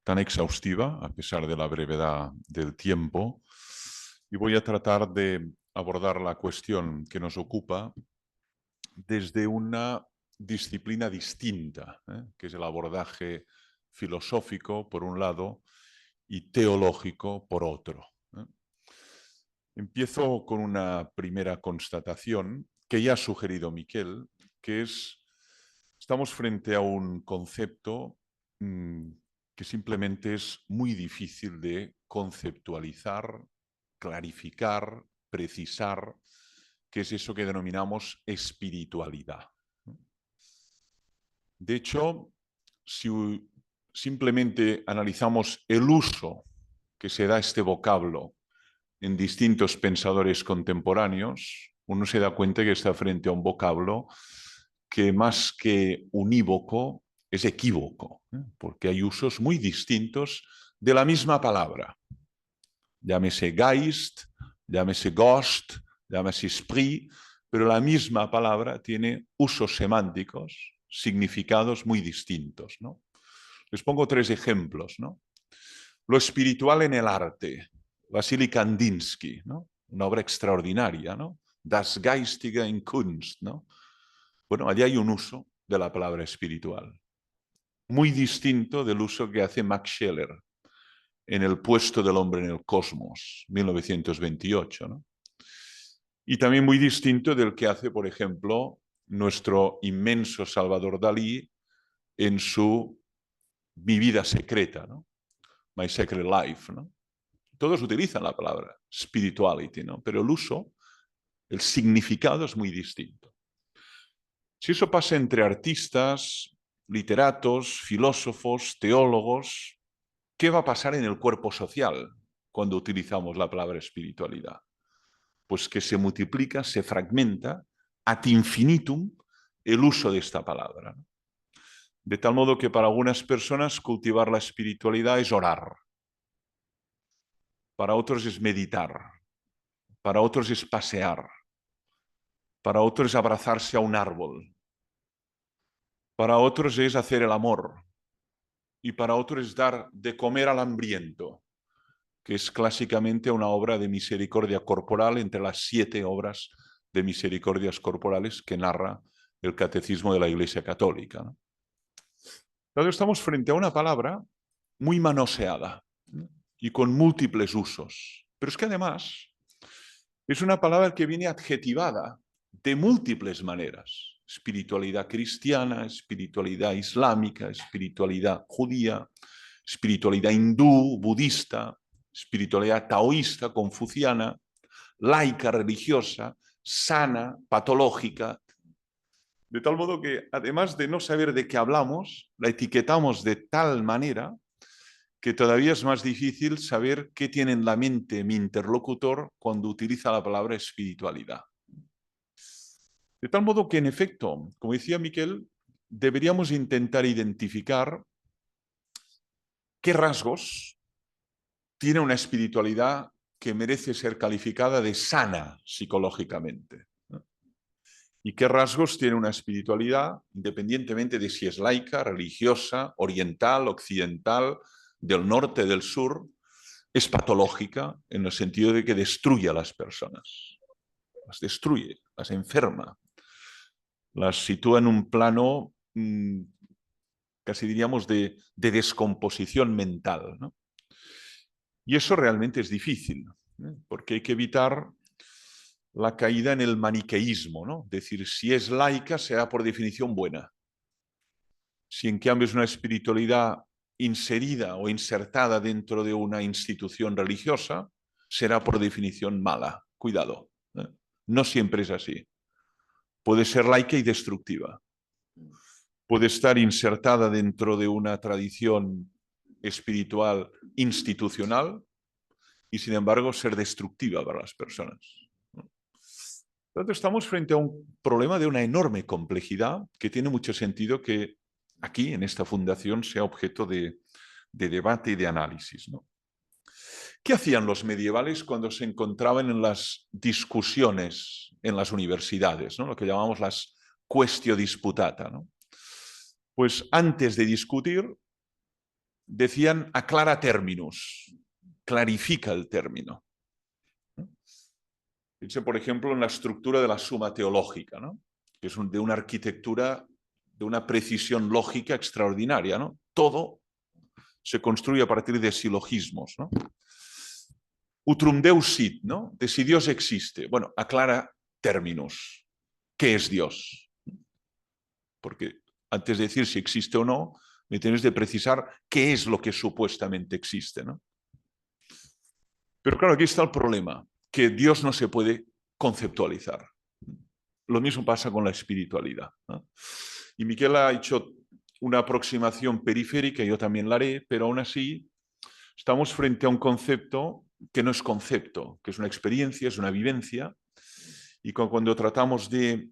tan exhaustiva, a pesar de la brevedad del tiempo. Y voy a tratar de abordar la cuestión que nos ocupa desde una disciplina distinta, que es el abordaje filosófico, por un lado, y teológico, por otro. Empiezo con una primera constatación que ya ha sugerido Miquel, que es, estamos frente a un concepto que simplemente es muy difícil de conceptualizar, clarificar, precisar, que es eso que denominamos espiritualidad. De hecho, si simplemente analizamos el uso que se da a este vocablo en distintos pensadores contemporáneos, uno se da cuenta que está frente a un vocablo que más que unívoco es equívoco, porque hay usos muy distintos de la misma palabra. Llámese Geist, llámese Ghost, llámese Esprit, pero la misma palabra tiene usos semánticos, significados muy distintos, ¿no? Les pongo 3 ejemplos, ¿no? Lo espiritual en el arte, Wassily Kandinsky, ¿no? Una obra extraordinaria, ¿no? Das Geistige in Kunst, ¿no? Bueno, allí hay un uso de la palabra espiritual, muy distinto del uso que hace Max Scheler en El puesto del hombre en el cosmos, 1928, ¿no? Y también muy distinto del que hace, por ejemplo, nuestro inmenso Salvador Dalí en su Mi vida secreta, ¿no? My Secret Life, ¿no? Todos utilizan la palabra spirituality, ¿no? Pero el uso El significado es muy distinto. Si eso pasa entre artistas, literatos, filósofos, teólogos, ¿qué va a pasar en el cuerpo social cuando utilizamos la palabra espiritualidad? Pues que se multiplica, se fragmenta ad infinitum el uso de esta palabra. De tal modo que para algunas personas cultivar la espiritualidad es orar, para otros es meditar, para otros es pasear, para otros es abrazarse a un árbol, para otros es hacer el amor y para otros es dar de comer al hambriento, que es clásicamente una obra de misericordia corporal entre las 7 obras de misericordias corporales que narra el Catecismo de la Iglesia Católica, ¿no? Entonces estamos frente a una palabra muy manoseada, ¿no? Y con múltiples usos. Pero es que además es una palabra que viene adjetivada de múltiples maneras. Espiritualidad cristiana, espiritualidad islámica, espiritualidad judía, espiritualidad hindú, budista, espiritualidad taoísta, confuciana, laica, religiosa, sana, patológica. De tal modo que, además de no saber de qué hablamos, la etiquetamos de tal manera que todavía es más difícil saber qué tiene en la mente mi interlocutor cuando utiliza la palabra espiritualidad. De tal modo que, en efecto, como decía Miquel, deberíamos intentar identificar qué rasgos tiene una espiritualidad que merece ser calificada de sana psicológicamente, ¿no? Y qué rasgos tiene una espiritualidad, independientemente de si es laica, religiosa, oriental, occidental, del norte, del sur, es patológica en el sentido de que destruye a las personas. Las destruye, las enferma, las sitúa en un plano casi diríamos de descomposición mental, ¿no? Y eso realmente es difícil, ¿eh? Porque hay que evitar la caída en el maniqueísmo, ¿no? Es decir, si es laica será por definición buena. Si en cambio es una espiritualidad inserida o insertada dentro de una institución religiosa, será por definición mala. Cuidado, ¿eh? No siempre es así. Puede ser laica y destructiva. Puede estar insertada dentro de una tradición espiritual institucional y, sin embargo, ser destructiva para las personas. Entonces, estamos frente a un problema de una enorme complejidad que tiene mucho sentido que aquí, en esta fundación, sea objeto de debate y de análisis, ¿no? ¿Qué hacían los medievales cuando se encontraban en las discusiones en las universidades, ¿no? Lo que llamamos las quaestio disputata, ¿no? Pues antes de discutir, decían aclara terminus, clarifica el término. Piense, por ejemplo, en la estructura de la Suma Teológica, ¿no? Que es de una arquitectura, de una precisión lógica extraordinaria, ¿no? Todo se construye a partir de silogismos, ¿no? Utrum Deus sit, ¿no? De si Dios existe. Bueno, aclara términos. ¿Qué es Dios? Porque antes de decir si existe o no, me tienes de precisar qué es lo que supuestamente existe, ¿no? Pero claro, aquí está el problema, que Dios no se puede conceptualizar. Lo mismo pasa con la espiritualidad, ¿no? Y Miquel ha hecho una aproximación periférica, yo también la haré, pero aún así estamos frente a un concepto que no es concepto, que es una experiencia, es una vivencia, y cuando tratamos de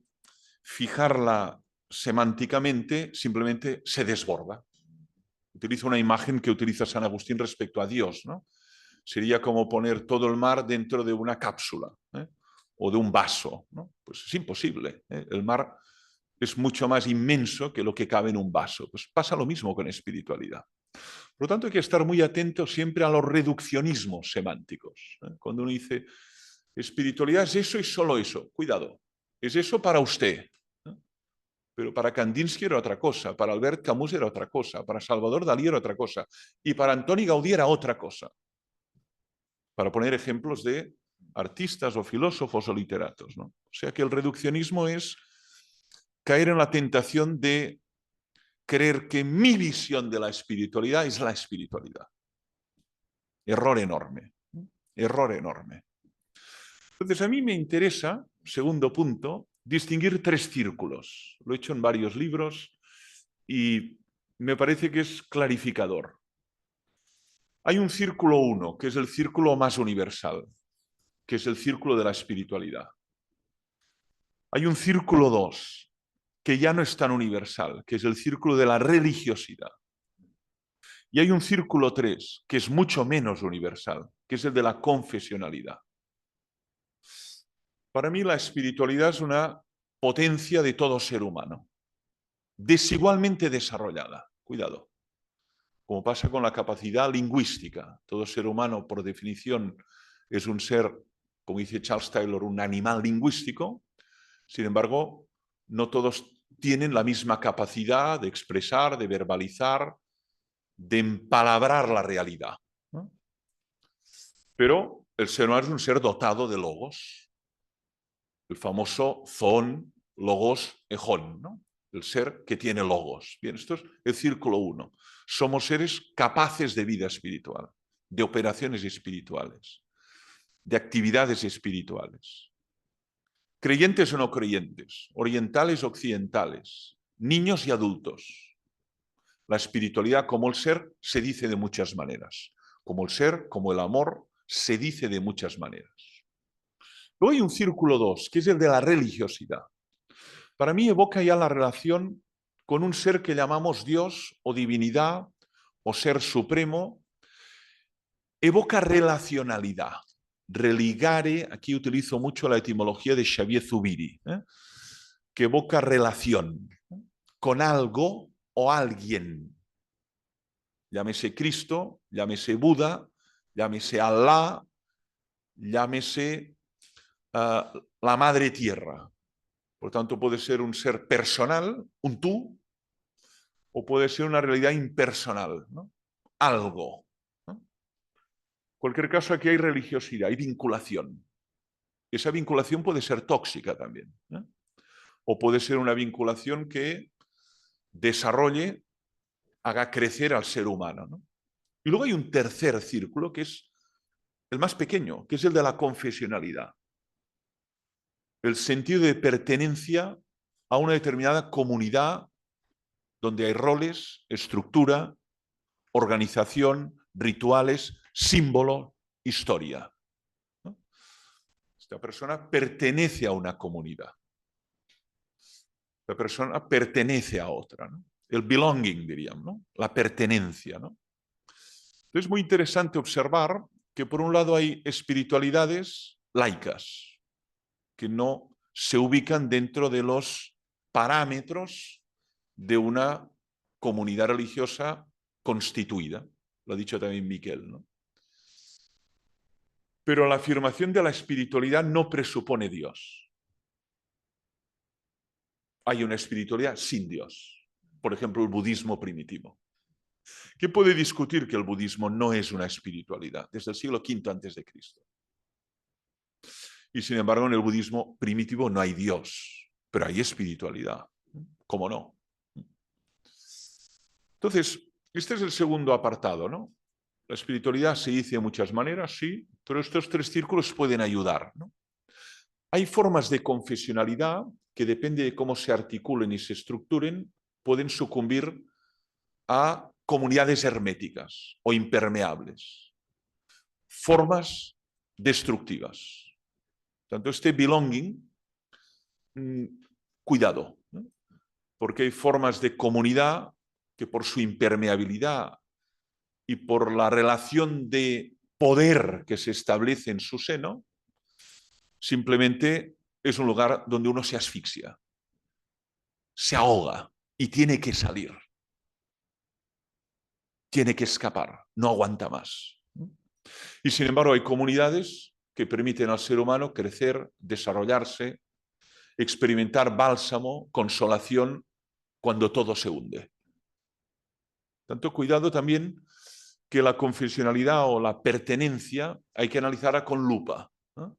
fijarla semánticamente, simplemente se desborda. Utiliza una imagen que utiliza San Agustín respecto a Dios, ¿no? Sería como poner todo el mar dentro de una cápsula, ¿eh? O de un vaso, ¿no? Pues es imposible, ¿eh? El mar es mucho más inmenso que lo que cabe en un vaso. Pues pasa lo mismo con espiritualidad. Por lo tanto, hay que estar muy atento siempre a los reduccionismos semánticos, ¿eh? Cuando uno dice espiritualidad es eso y solo eso, cuidado, es eso para usted, ¿eh? Pero para Kandinsky era otra cosa, para Albert Camus era otra cosa, para Salvador Dalí era otra cosa y para Antoni Gaudí era otra cosa. Para poner ejemplos de artistas o filósofos o literatos, ¿no? O sea que el reduccionismo es caer en la tentación de creer que mi visión de la espiritualidad es la espiritualidad. Error enorme, error enorme. Entonces a mí me interesa segundo punto, distinguir tres círculos. Lo he hecho en varios libros y me parece que es clarificador. Hay un círculo 1, que es el círculo más universal, que es el círculo de la espiritualidad. Hay un círculo 2, que ya no es tan universal, que es el círculo de la religiosidad. Y hay un círculo 3, que es mucho menos universal, que es el de la confesionalidad. Para mí la espiritualidad es una potencia de todo ser humano, desigualmente desarrollada. Cuidado. Como pasa con la capacidad lingüística. Todo ser humano, por definición, es un ser, como dice Charles Taylor, un animal lingüístico. Sin embargo, no todos tienen la misma capacidad de expresar, de verbalizar, de empalabrar la realidad, ¿no? Pero el ser humano es un ser dotado de logos. El famoso zoon, logos, ejón, ¿no? El ser que tiene logos. Bien, esto es el círculo 1. Somos seres capaces de vida espiritual, de operaciones espirituales, de actividades espirituales. Creyentes o no creyentes, orientales o occidentales, niños y adultos. La espiritualidad como el ser se dice de muchas maneras. Como el ser, como el amor, se dice de muchas maneras. Luego hay un círculo 2, que es el de la religiosidad. Para mí evoca ya la relación con un ser que llamamos Dios o divinidad o ser supremo. Evoca relacionalidad. Religare, aquí utilizo mucho la etimología de Xavier Zubiri, que evoca relación con algo o alguien. Llámese Cristo, llámese Buda, llámese Allah, llámese la Madre Tierra. Por tanto, puede ser un ser personal, un tú, o puede ser una realidad impersonal, ¿no? Algo, ¿no? En cualquier caso, aquí hay religiosidad, hay vinculación. Esa vinculación puede ser tóxica también, ¿eh? O puede ser una vinculación que desarrolle, haga crecer al ser humano, ¿no? Y luego hay un tercer círculo, que es el más pequeño, que es el de la confesionalidad. El sentido de pertenencia a una determinada comunidad donde hay roles, estructura, organización, rituales, símbolo, historia, ¿no? Esta persona pertenece a una comunidad. La persona pertenece a otra, ¿no? El belonging, diríamos, ¿no? La pertenencia, ¿no? Entonces es muy interesante observar que por un lado hay espiritualidades laicas, que no se ubican dentro de los parámetros de una comunidad religiosa constituida. Lo ha dicho también Miquel, ¿no? Pero la afirmación de la espiritualidad no presupone Dios. Hay una espiritualidad sin Dios. Por ejemplo, el budismo primitivo. ¿Quién puede discutir que el budismo no es una espiritualidad? Desde el siglo V a.C. Y sin embargo, en el budismo primitivo no hay Dios, pero hay espiritualidad. ¿Cómo no? Entonces, este es el segundo apartado, ¿no? La espiritualidad se dice de muchas maneras, sí, pero estos tres círculos pueden ayudar, ¿no? Hay formas de confesionalidad que depende de cómo se articulen y se estructuren, pueden sucumbir a comunidades herméticas o impermeables. Formas destructivas. Tanto este belonging, cuidado, ¿no? Porque hay formas de comunidad que por su impermeabilidad y por la relación de poder que se establece en su seno, simplemente es un lugar donde uno se asfixia, se ahoga y tiene que salir. Tiene que escapar, no aguanta más. Y sin embargo hay comunidades que permiten al ser humano crecer, desarrollarse, experimentar bálsamo, consolación cuando todo se hunde. Tanto cuidado también que la confesionalidad o la pertenencia hay que analizarla con lupa, ¿no?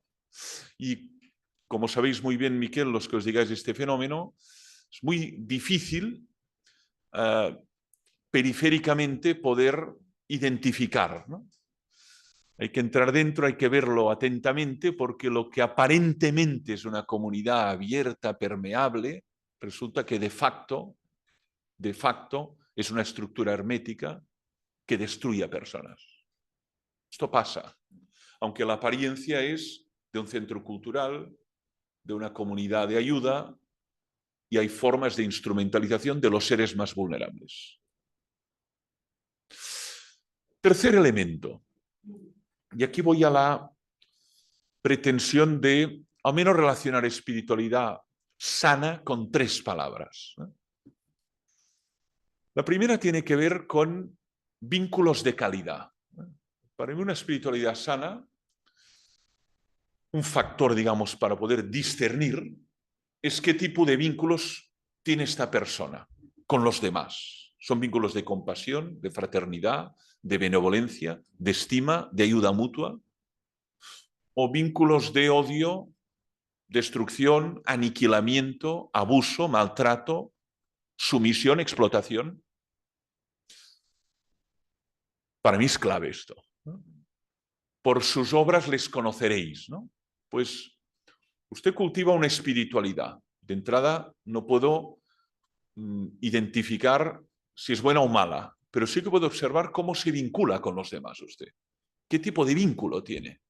Y como sabéis muy bien, Miquel, los que os digáis este fenómeno, es muy difícil periféricamente poder identificar, ¿no? Hay que entrar dentro, hay que verlo atentamente, porque lo que aparentemente es una comunidad abierta, permeable, resulta que de facto es una estructura hermética que destruye a personas. Esto pasa, aunque la apariencia es de un centro cultural, de una comunidad de ayuda, y hay formas de instrumentalización de los seres más vulnerables. Tercer elemento, y aquí voy a la pretensión de al menos relacionar espiritualidad sana con 3 palabras. La primera tiene que ver con vínculos de calidad. Para mí una espiritualidad sana, un factor, digamos, para poder discernir es qué tipo de vínculos tiene esta persona con los demás. Son vínculos de compasión, de fraternidad, de benevolencia, de estima, de ayuda mutua, o vínculos de odio, destrucción, aniquilamiento, abuso, maltrato, sumisión, explotación. Para mí es clave esto. Por sus obras les conoceréis, ¿no? Pues usted cultiva una espiritualidad. De entrada no puedo identificar si es buena o mala, pero sí que puedo observar cómo se vincula con los demás usted. ¿Qué tipo de vínculo tiene?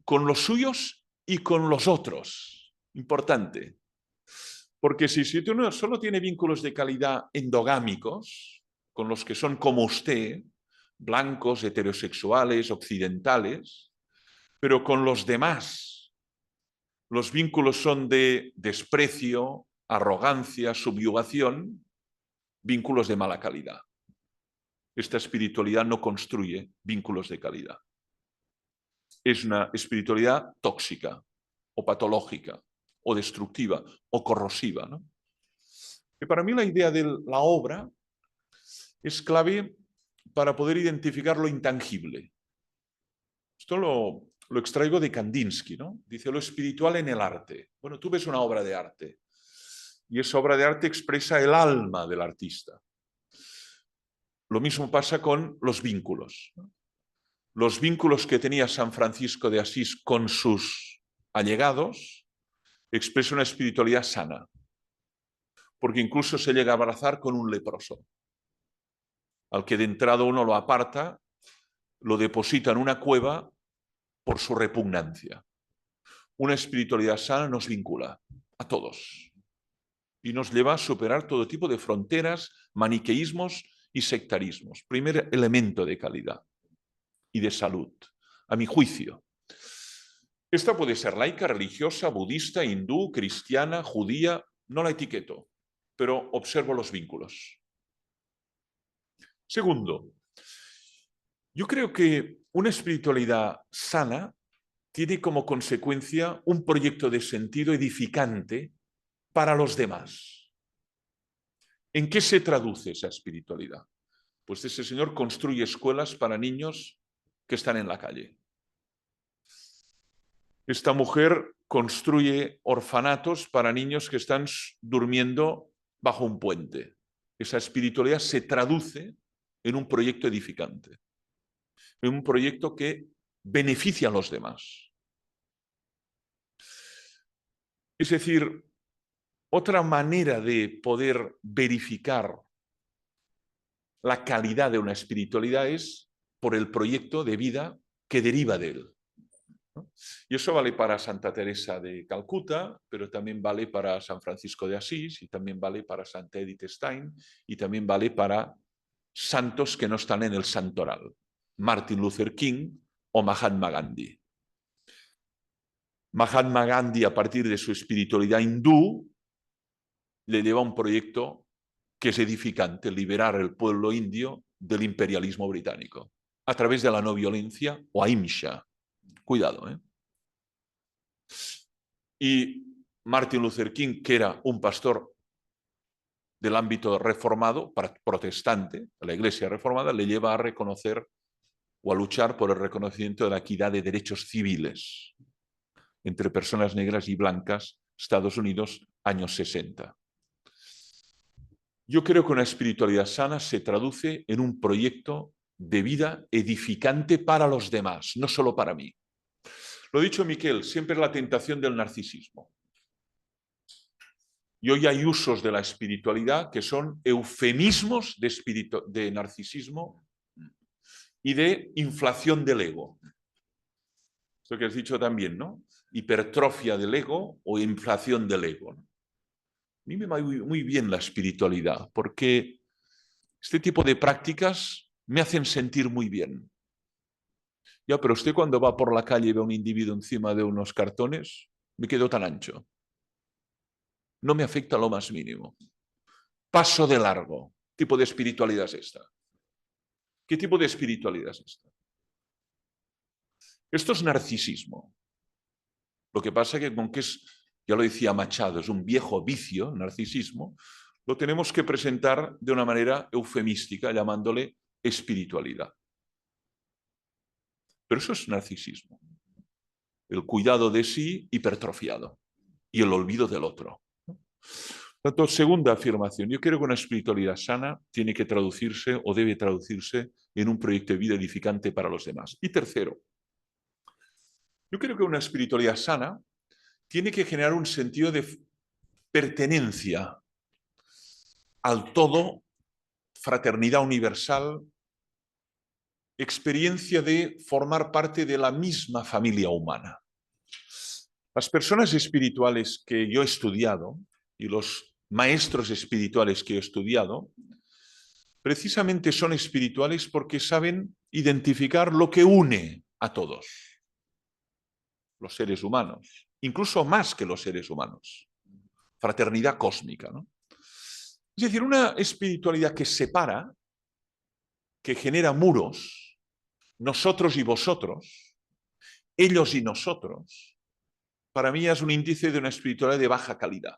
Con los suyos y con los otros. Importante. Porque si uno solo tiene vínculos de calidad endogámicos, con los que son como usted, blancos, heterosexuales, occidentales, pero con los demás los vínculos son de desprecio, arrogancia, subyugación, vínculos de mala calidad. Esta espiritualidad no construye vínculos de calidad. Es una espiritualidad tóxica o patológica o destructiva o corrosiva, ¿no? Y para mí la idea de la obra es clave para poder identificar lo intangible. Esto lo extraigo de Kandinsky, ¿no? Dice lo espiritual en el arte. Bueno, tú ves una obra de arte y esa obra de arte expresa el alma del artista. Lo mismo pasa con los vínculos. Los vínculos que tenía San Francisco de Asís con sus allegados expresan una espiritualidad sana, porque incluso se llega a abrazar con un leproso, al que de entrada uno lo aparta, lo deposita en una cueva por su repugnancia. Una espiritualidad sana nos vincula a todos y nos lleva a superar todo tipo de fronteras, maniqueísmos y sectarismos. Primer elemento de calidad y de salud, a mi juicio. Esta puede ser laica, religiosa, budista, hindú, cristiana, judía, no la etiqueto, pero observo los vínculos. Segundo, yo creo que una espiritualidad sana tiene como consecuencia un proyecto de sentido edificante para los demás. ¿En qué se traduce esa espiritualidad? Pues ese señor construye escuelas para niños que están en la calle. Esta mujer construye orfanatos para niños que están durmiendo bajo un puente. Esa espiritualidad se traduce en un proyecto edificante, en un proyecto que beneficia a los demás. Es decir, otra manera de poder verificar la calidad de una espiritualidad es por el proyecto de vida que deriva de él. Y eso vale para Santa Teresa de Calcuta, pero también vale para San Francisco de Asís, y también vale para Santa Edith Stein, y también vale para santos que no están en el santoral, Martin Luther King o Mahatma Gandhi. Mahatma Gandhi, a partir de su espiritualidad hindú, le lleva un proyecto que es edificante, liberar el pueblo indio del imperialismo británico, a través de la no violencia o ahimsa. Cuidado, ¿eh? Y Martin Luther King, que era un pastor del ámbito reformado, protestante, la Iglesia reformada, le lleva a reconocer o a luchar por el reconocimiento de la equidad de derechos civiles entre personas negras y blancas, Estados Unidos, años 60. Yo creo que una espiritualidad sana se traduce en un proyecto de vida edificante para los demás, no solo para mí. Lo ha dicho Miquel, siempre es la tentación del narcisismo. Y hoy hay usos de la espiritualidad que son eufemismos de narcisismo y de inflación del ego. Esto que has dicho también, ¿no? Hipertrofia del ego o inflación del ego, ¿no? A mí me va muy bien la espiritualidad porque este tipo de prácticas me hacen sentir muy bien. Ya, pero usted cuando va por la calle y ve a un individuo encima de unos cartones, me quedo tan ancho. No me afecta lo más mínimo. Paso de largo. ¿Qué tipo de espiritualidad es esta? ¿Qué tipo de espiritualidad es esta? Esto es narcisismo. Lo que pasa es que con que es, ya lo decía Machado, es un viejo vicio, narcisismo, lo tenemos que presentar de una manera eufemística, llamándole espiritualidad. Pero eso es narcisismo. El cuidado de sí hipertrofiado y el olvido del otro. Por tanto, segunda afirmación, yo creo que una espiritualidad sana tiene que traducirse o debe traducirse en un proyecto de vida edificante para los demás. Y tercero, yo creo que una espiritualidad sana tiene que generar un sentido de pertenencia al todo, fraternidad universal, experiencia de formar parte de la misma familia humana. Las personas espirituales que yo he estudiado y los maestros espirituales que he estudiado, precisamente son espirituales porque saben identificar lo que une a todos, los seres humanos, incluso más que los seres humanos. Fraternidad cósmica, ¿no? Es decir, una espiritualidad que separa, que genera muros, nosotros y vosotros, ellos y nosotros, para mí es un índice de una espiritualidad de baja calidad.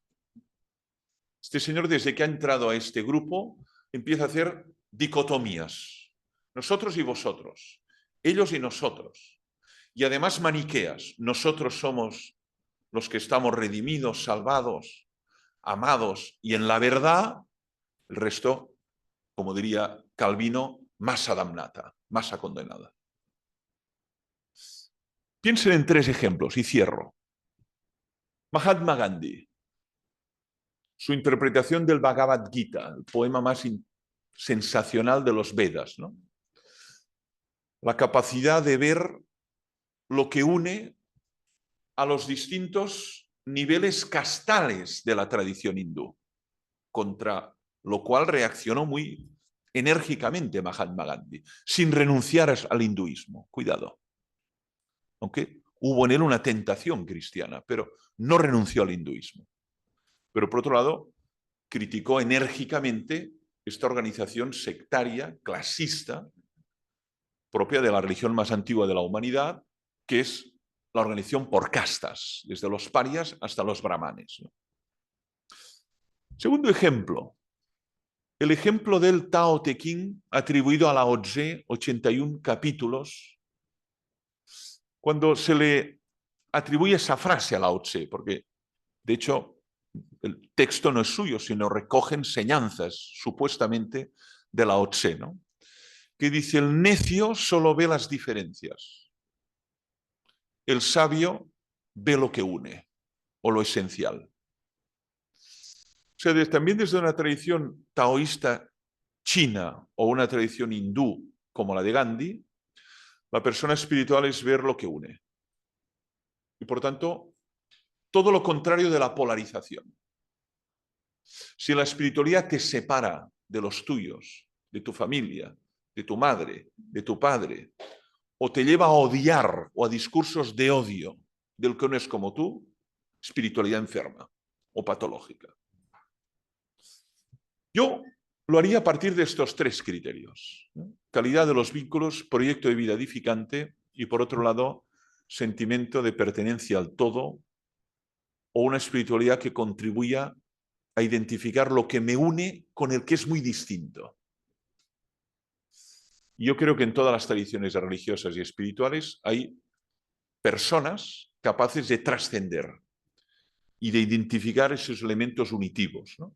Este señor, desde que ha entrado a este grupo, empieza a hacer dicotomías. Nosotros y vosotros, ellos y nosotros. Y además maniqueas. Nosotros somos los que estamos redimidos, salvados, amados y en la verdad, el resto, como diría Calvino, massa damnata, massa condenada. Piensen en 3 ejemplos y cierro. Mahatma Gandhi, su interpretación del Bhagavad Gita, el poema más sensacional de los Vedas, ¿no? La capacidad de ver lo que une a los distintos niveles castales de la tradición hindú, contra lo cual reaccionó muy enérgicamente Mahatma Gandhi, sin renunciar al hinduismo. Cuidado. Aunque hubo en él una tentación cristiana, pero no renunció al hinduismo. Pero por otro lado, criticó enérgicamente esta organización sectaria, clasista, propia de la religión más antigua de la humanidad, que es la organización por castas, desde los parias hasta los brahmanes. Segundo ejemplo, el ejemplo del Tao Te Ching atribuido a Lao Tse, 81 capítulos, cuando se le atribuye esa frase a Lao Tse, porque de hecho el texto no es suyo, sino recoge enseñanzas supuestamente de Lao Tse, ¿no? Que dice: el necio solo ve las diferencias, el sabio ve lo que une o lo esencial. O sea, también desde una tradición taoísta china o una tradición hindú como la de Gandhi, la persona espiritual es ver lo que une. Y por tanto, todo lo contrario de la polarización. Si la espiritualidad te separa de los tuyos, de tu familia, de tu madre, de tu padre, o te lleva a odiar o a discursos de odio del que no es como tú, espiritualidad enferma o patológica. Yo lo haría a partir de estos 3 criterios, ¿no? Calidad de los vínculos, proyecto de vida edificante y, por otro lado, sentimiento de pertenencia al todo o una espiritualidad que contribuya a identificar lo que me une con el que es muy distinto. Yo creo que en todas las tradiciones religiosas y espirituales hay personas capaces de trascender y de identificar esos elementos unitivos, ¿no?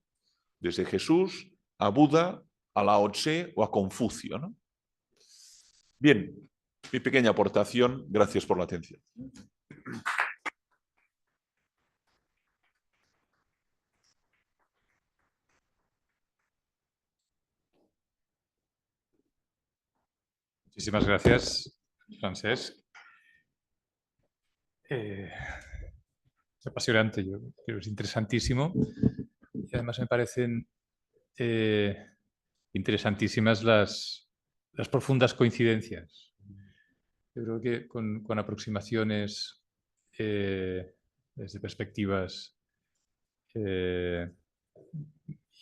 Desde Jesús a Buda, a Lao Tse o a Confucio, ¿no? Bien, mi pequeña aportación. Gracias por la atención. Muchísimas gracias, Francesc. Es apasionante, yo creo que es interesantísimo. Y además me parecen interesantísimas las profundas coincidencias. Yo creo que con aproximaciones desde perspectivas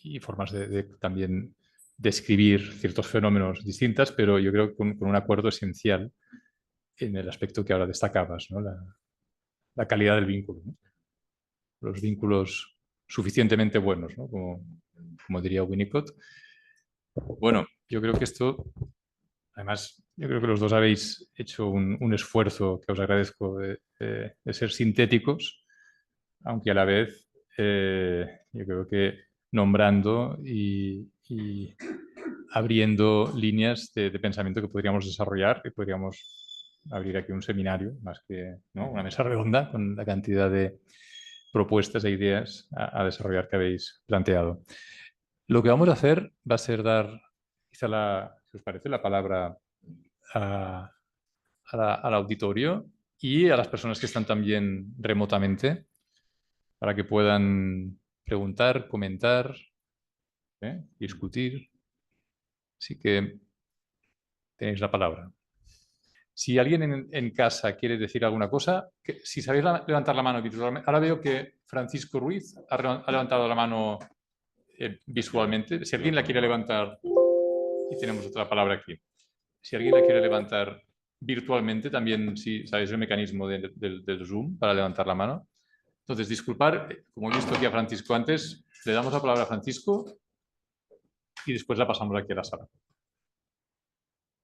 y formas de también describir ciertos fenómenos distintas, pero yo creo que con un acuerdo esencial en el aspecto que ahora destacabas, ¿no? La calidad del vínculo, ¿no? Los vínculos suficientemente buenos, ¿no? Como diría Winnicott. Bueno, yo creo que esto, además, yo creo que los dos habéis hecho un esfuerzo que os agradezco de ser sintéticos, aunque a la vez yo creo que nombrando y abriendo líneas de pensamiento que podríamos desarrollar, que podríamos abrir aquí un seminario, más que, ¿no?, una mesa redonda con la cantidad de propuestas e ideas a desarrollar que habéis planteado. Lo que vamos a hacer va a ser dar, quizá si os parece, la palabra al auditorio y a las personas que están también remotamente para que puedan preguntar, comentar, discutir. Así que tenéis la palabra. Si alguien en casa quiere decir alguna cosa, si sabéis levantar la mano visualmente. Ahora veo que Francisco Ruiz ha levantado la mano visualmente. Si alguien la quiere levantar, y tenemos otra palabra aquí. Si alguien la quiere levantar virtualmente, también si sabéis el mecanismo del Zoom para levantar la mano. Entonces, disculpar, como he visto aquí a Francisco antes, le damos la palabra a Francisco y después la pasamos aquí a la sala.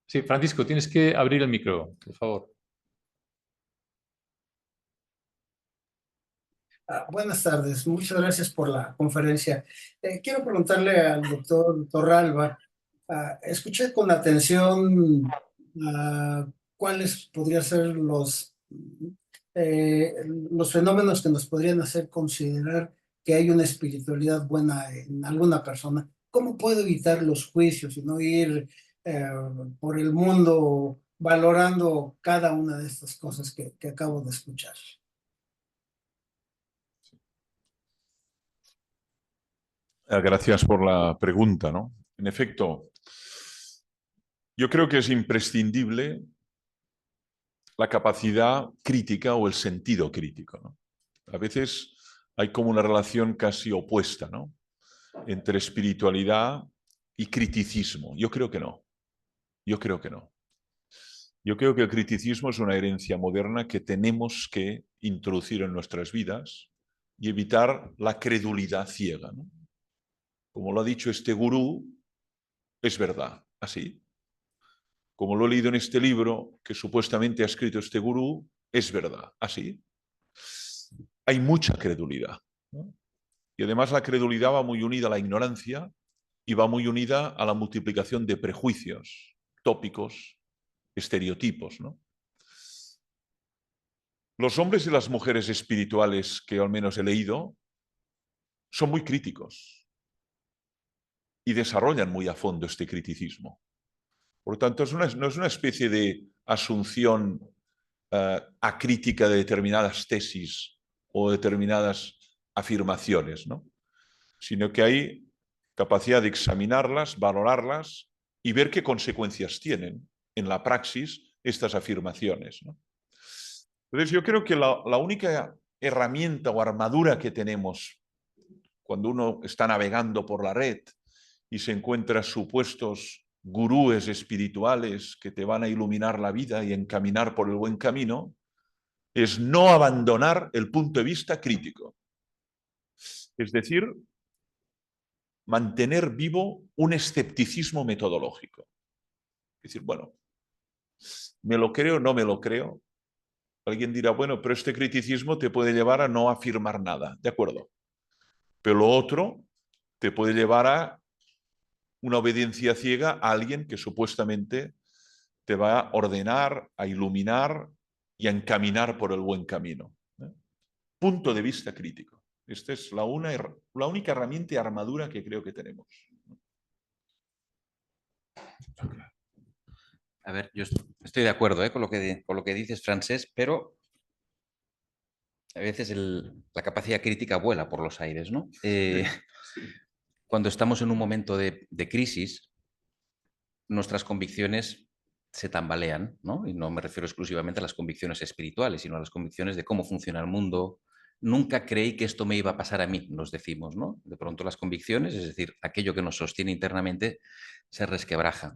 Sí, Francisco, tienes que abrir el micro, por favor. Buenas tardes, muchas gracias por la conferencia. Quiero preguntarle al doctor Torralba, escuché con atención cuáles podrían ser los fenómenos que nos podrían hacer considerar que hay una espiritualidad buena en alguna persona. ¿Cómo puedo evitar los juicios y no ir por el mundo valorando cada una de estas cosas que acabo de escuchar? Gracias por la pregunta, ¿no? En efecto, yo creo que es imprescindible la capacidad crítica o el sentido crítico, ¿no? A veces hay como una relación casi opuesta, ¿no?, entre espiritualidad y criticismo. Yo creo que no. Yo creo que no. Yo creo que el criticismo es una herencia moderna que tenemos que introducir en nuestras vidas y evitar la credulidad ciega, ¿no? Como lo ha dicho este gurú, es verdad, así. Como lo he leído en este libro que supuestamente ha escrito este gurú, es verdad, así. Hay mucha credulidad, ¿no? Y además la credulidad va muy unida a la ignorancia y va muy unida a la multiplicación de prejuicios, tópicos, estereotipos, ¿no? Los hombres y las mujeres espirituales que al menos he leído son muy críticos y desarrollan muy a fondo este criticismo. Por lo tanto, no es una especie de asunción acrítica de determinadas tesis o determinadas afirmaciones, ¿no?, sino que hay capacidad de examinarlas, valorarlas y ver qué consecuencias tienen en la praxis estas afirmaciones, ¿no? Entonces, yo creo que la única herramienta o armadura que tenemos cuando uno está navegando por la red y se encuentra supuestos gurúes espirituales que te van a iluminar la vida y encaminar por el buen camino, es no abandonar el punto de vista crítico. Es decir, mantener vivo un escepticismo metodológico. Es decir, bueno, ¿me lo creo o no me lo creo? Alguien dirá, bueno, pero este criticismo te puede llevar a no afirmar nada, ¿de acuerdo? Pero lo otro te puede llevar a una obediencia ciega a alguien que supuestamente te va a ordenar, a iluminar y a encaminar por el buen camino. Punto de vista crítico. Esta es la única herramienta y armadura que creo que tenemos. A ver, yo estoy de acuerdo con lo que dices, Francesc, pero a veces la capacidad crítica vuela por los aires, ¿no? Cuando estamos en un momento de crisis, nuestras convicciones se tambalean, ¿no? Y no me refiero exclusivamente a las convicciones espirituales, sino a las convicciones de cómo funciona el mundo. Nunca creí que esto me iba a pasar a mí, nos decimos, ¿no? De pronto las convicciones, es decir, aquello que nos sostiene internamente, se resquebraja.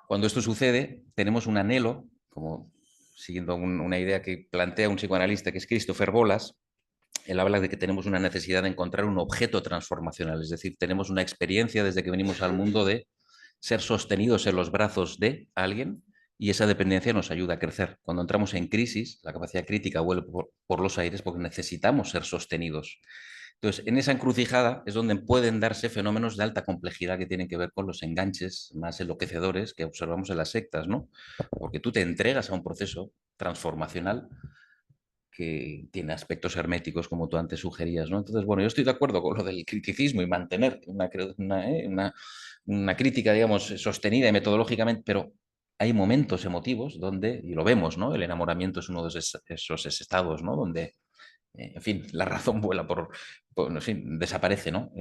Cuando esto sucede, tenemos un anhelo, como siguiendo una idea que plantea un psicoanalista que es Christopher Bolas. Él habla de que tenemos una necesidad de encontrar un objeto transformacional, es decir, tenemos una experiencia desde que venimos al mundo de ser sostenidos en los brazos de alguien y esa dependencia nos ayuda a crecer. Cuando entramos en crisis, la capacidad crítica vuela por los aires porque necesitamos ser sostenidos. Entonces, en esa encrucijada es donde pueden darse fenómenos de alta complejidad que tienen que ver con los enganches más enloquecedores que observamos en las sectas, ¿no? Porque tú te entregas a un proceso transformacional que tiene aspectos herméticos, como tú antes sugerías, ¿no? Entonces, bueno, yo estoy de acuerdo con lo del criticismo y mantener una crítica, digamos, sostenida y metodológicamente, pero hay momentos emotivos donde, y lo vemos, ¿no? El enamoramiento es uno de esos estados, ¿no? Donde, en fin, la razón vuela en fin, desaparece, ¿no?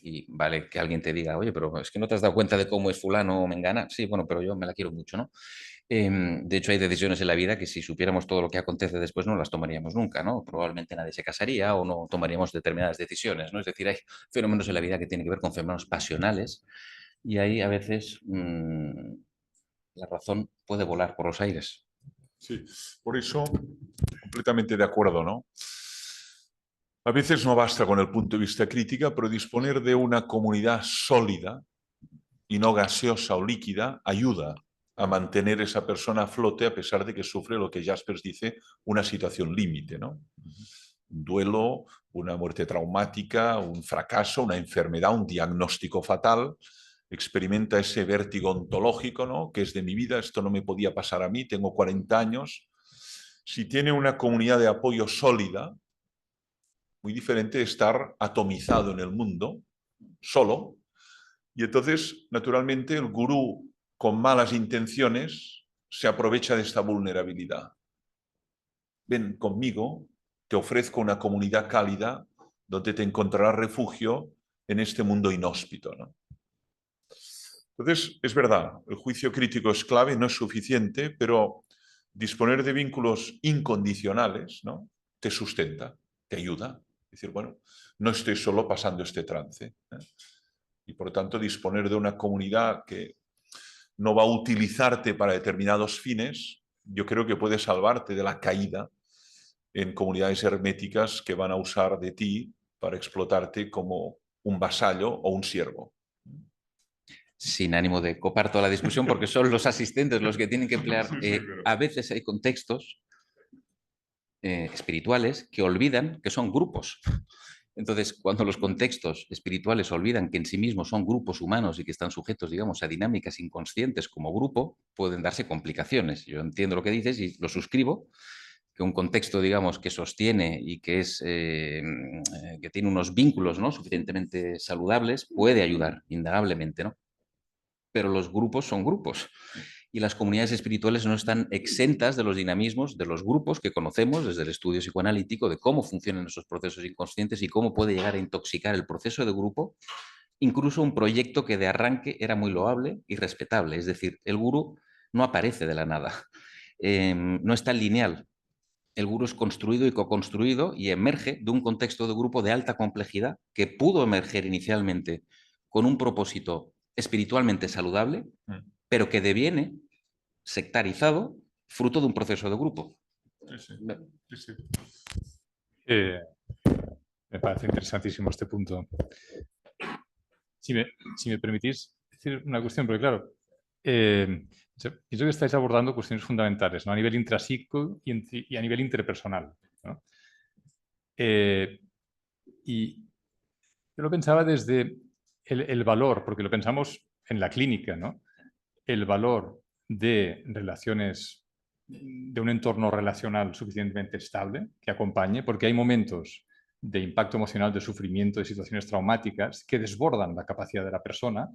Y vale que alguien te diga, oye, pero es que no te has dado cuenta de cómo es fulano o mengana. Sí, bueno, pero yo me la quiero mucho, ¿no? De hecho, hay decisiones en la vida que si supiéramos todo lo que acontece después no las tomaríamos nunca, ¿no? Probablemente nadie se casaría o no tomaríamos determinadas decisiones, ¿no? Es decir, hay fenómenos en la vida que tienen que ver con fenómenos pasionales y ahí a veces la razón puede volar por los aires. Sí, por eso, completamente de acuerdo, ¿no? A veces no basta con el punto de vista crítica, pero disponer de una comunidad sólida y no gaseosa o líquida ayuda a mantener esa persona a flote a pesar de que sufre lo que Jaspers dice, una situación límite, ¿no? Un duelo, una muerte traumática, un fracaso, una enfermedad, un diagnóstico fatal. Experimenta ese vértigo ontológico, ¿no? Que es de mi vida, esto no me podía pasar a mí, tengo 40 años. Si tiene una comunidad de apoyo sólida, muy diferente de estar atomizado en el mundo, solo. Y entonces, naturalmente, el gurú con malas intenciones se aprovecha de esta vulnerabilidad. Ven conmigo, te ofrezco una comunidad cálida donde te encontrarás refugio en este mundo inhóspito, ¿no? Entonces, es verdad, el juicio crítico es clave, no es suficiente, pero disponer de vínculos incondicionales, ¿no? Te sustenta, te ayuda. Es decir, bueno, no estoy solo pasando este trance, ¿eh? Y por tanto disponer de una comunidad que no va a utilizarte para determinados fines, yo creo que puede salvarte de la caída en comunidades herméticas que van a usar de ti para explotarte como un vasallo o un siervo. Sin ánimo de copar toda la discusión, porque son los asistentes los que tienen que emplear. A veces hay contextos espirituales que olvidan que son grupos. Entonces, cuando los contextos espirituales olvidan que en sí mismos son grupos humanos y que están sujetos, digamos, a dinámicas inconscientes como grupo, pueden darse complicaciones. Yo entiendo lo que dices y lo suscribo, que un contexto, digamos, que sostiene y que que tiene unos vínculos, ¿no?, suficientemente saludables, puede ayudar, indagablemente, ¿no? Pero los grupos son grupos. Y las comunidades espirituales no están exentas de los dinamismos de los grupos que conocemos desde el estudio psicoanalítico de cómo funcionan esos procesos inconscientes y cómo puede llegar a intoxicar el proceso de grupo, incluso un proyecto que de arranque era muy loable y respetable. Es decir, el gurú no aparece de la nada, no está lineal. El gurú es construido y co-construido y emerge de un contexto de grupo de alta complejidad que pudo emerger inicialmente con un propósito espiritualmente saludable, pero que deviene sectarizado fruto de un proceso de grupo. Sí, sí. Me parece interesantísimo este punto. Si me permitís decir una cuestión, porque claro, pienso que estáis abordando cuestiones fundamentales, ¿no?, a nivel intrapsíquico y a nivel interpersonal, ¿no? Y yo lo pensaba desde el valor, porque lo pensamos en la clínica, ¿no? El valor de relaciones, de un entorno relacional suficientemente estable que acompañe, porque hay momentos de impacto emocional, de sufrimiento, de situaciones traumáticas que desbordan la capacidad de la persona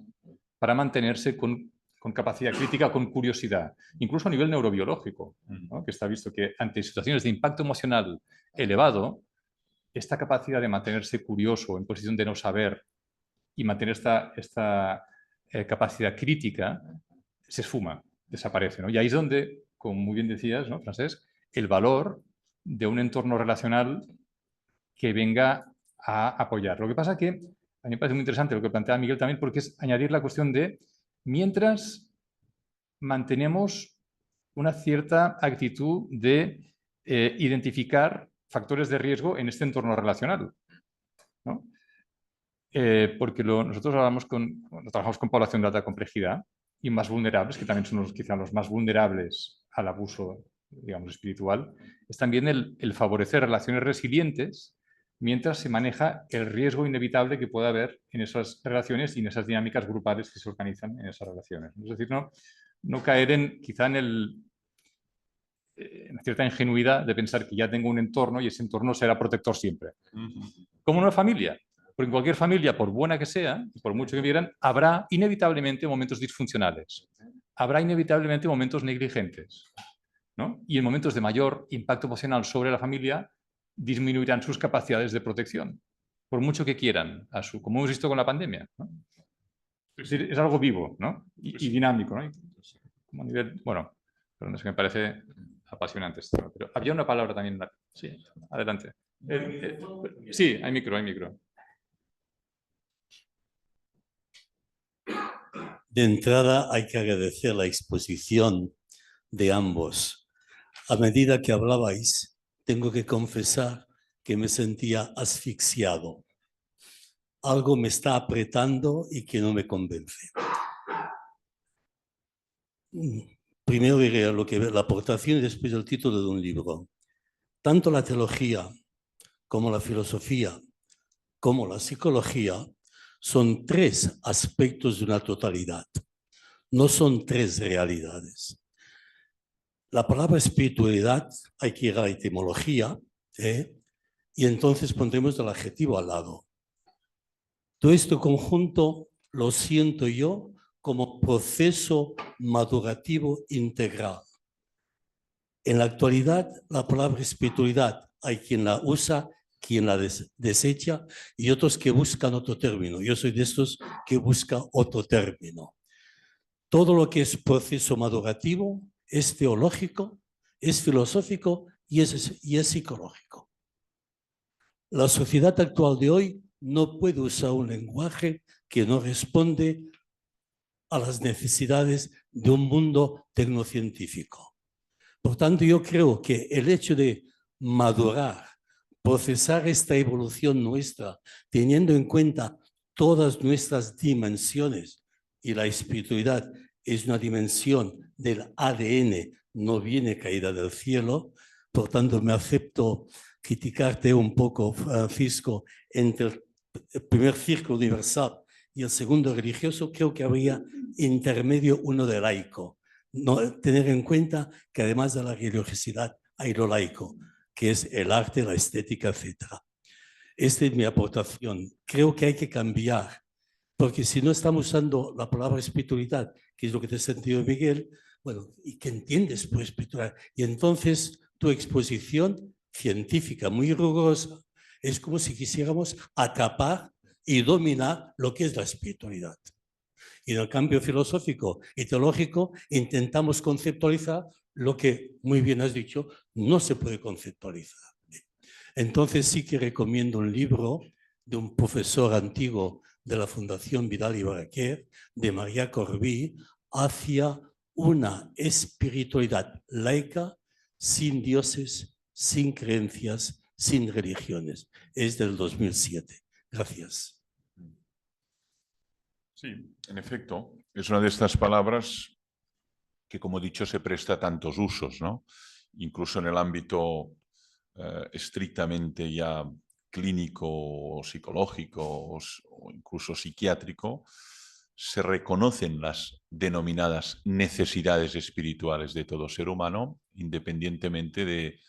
para mantenerse con capacidad crítica, con curiosidad, incluso a nivel neurobiológico, ¿no? Que está visto que ante situaciones de impacto emocional elevado, esta capacidad de mantenerse curioso en posición de no saber y mantener esta capacidad crítica se esfuma, desaparece, ¿no? Y ahí es donde, como muy bien decías, ¿no, Francesc? El valor de un entorno relacional que venga a apoyar. Lo que pasa que a mí me parece muy interesante lo que plantea Miguel también, porque es añadir la cuestión de mientras mantenemos una cierta actitud de identificar factores de riesgo en este entorno relacional, ¿no? Porque nosotros trabajamos con población de alta complejidad y más vulnerables, que también son quizá los más vulnerables al abuso, digamos, espiritual, es también el favorecer relaciones resilientes mientras se maneja el riesgo inevitable que pueda haber en esas relaciones y en esas dinámicas grupales que se organizan en esas relaciones. Es decir, no caer quizá en una cierta ingenuidad de pensar que ya tengo un entorno y ese entorno será protector siempre. Como una familia. Porque en cualquier familia, por buena que sea, por mucho que vieran, habrá inevitablemente momentos disfuncionales. Habrá inevitablemente momentos negligentes, ¿no? Y en momentos de mayor impacto emocional sobre la familia, disminuirán sus capacidades de protección, por mucho que quieran, como hemos visto con la pandemia, ¿no? Es decir, es algo vivo, ¿no? Y dinámico, ¿no? Como a nivel, bueno, perdón, es que me parece apasionante esto. Pero había una palabra también. Sí, adelante. Sí, hay micro, hay micro. De entrada hay que agradecer la exposición de ambos. A medida que hablabais, tengo que confesar que me sentía asfixiado. Algo me está apretando y que no me convence. Primero diré la aportación y después el título de un libro. Tanto la teología como la filosofía como la psicología son tres aspectos de una totalidad. No son tres realidades. La palabra espiritualidad hay que ir a la etimología, y entonces pondremos el adjetivo al lado. Todo este conjunto lo siento yo como proceso madurativo integral. En la actualidad, la palabra espiritualidad hay quien la usa, quien la desecha y otros que buscan otro término. Yo soy de estos que buscan otro término. Todo lo que es proceso madurativo es teológico, es filosófico y es psicológico. La sociedad actual de hoy no puede usar un lenguaje que no responde a las necesidades de un mundo tecnocientífico. Por tanto, yo creo que el hecho de madurar, procesar esta evolución nuestra, teniendo en cuenta todas nuestras dimensiones, y la espiritualidad es una dimensión del ADN, no viene caída del cielo. Por tanto, me acepto criticarte un poco, Francisco, entre el primer círculo universal y el segundo religioso. Creo que habría intermedio uno de laico. No, tener en cuenta que además de la religiosidad hay lo laico, que es el arte, la estética, etc. Esta es mi aportación. Creo que hay que cambiar, porque si no estamos usando la palabra espiritualidad, que es lo que te he sentido, Miguel, bueno, ¿y qué entiendes por espiritualidad? Y entonces tu exposición científica muy rigurosa es como si quisiéramos atrapar y dominar lo que es la espiritualidad. Y en el cambio filosófico y teológico intentamos conceptualizar lo que, muy bien has dicho, no se puede conceptualizar. Entonces sí que recomiendo un libro de un profesor antiguo de la Fundación Vidal y Barraquer, de María Corbí, hacia una espiritualidad laica, sin dioses, sin creencias, sin religiones. Es del 2007. Gracias. Sí, en efecto, es una de estas palabras que, como he dicho, se presta a tantos usos, ¿no? Incluso en el ámbito estrictamente ya clínico o psicológico o incluso psiquiátrico, se reconocen las denominadas necesidades espirituales de todo ser humano, independientemente de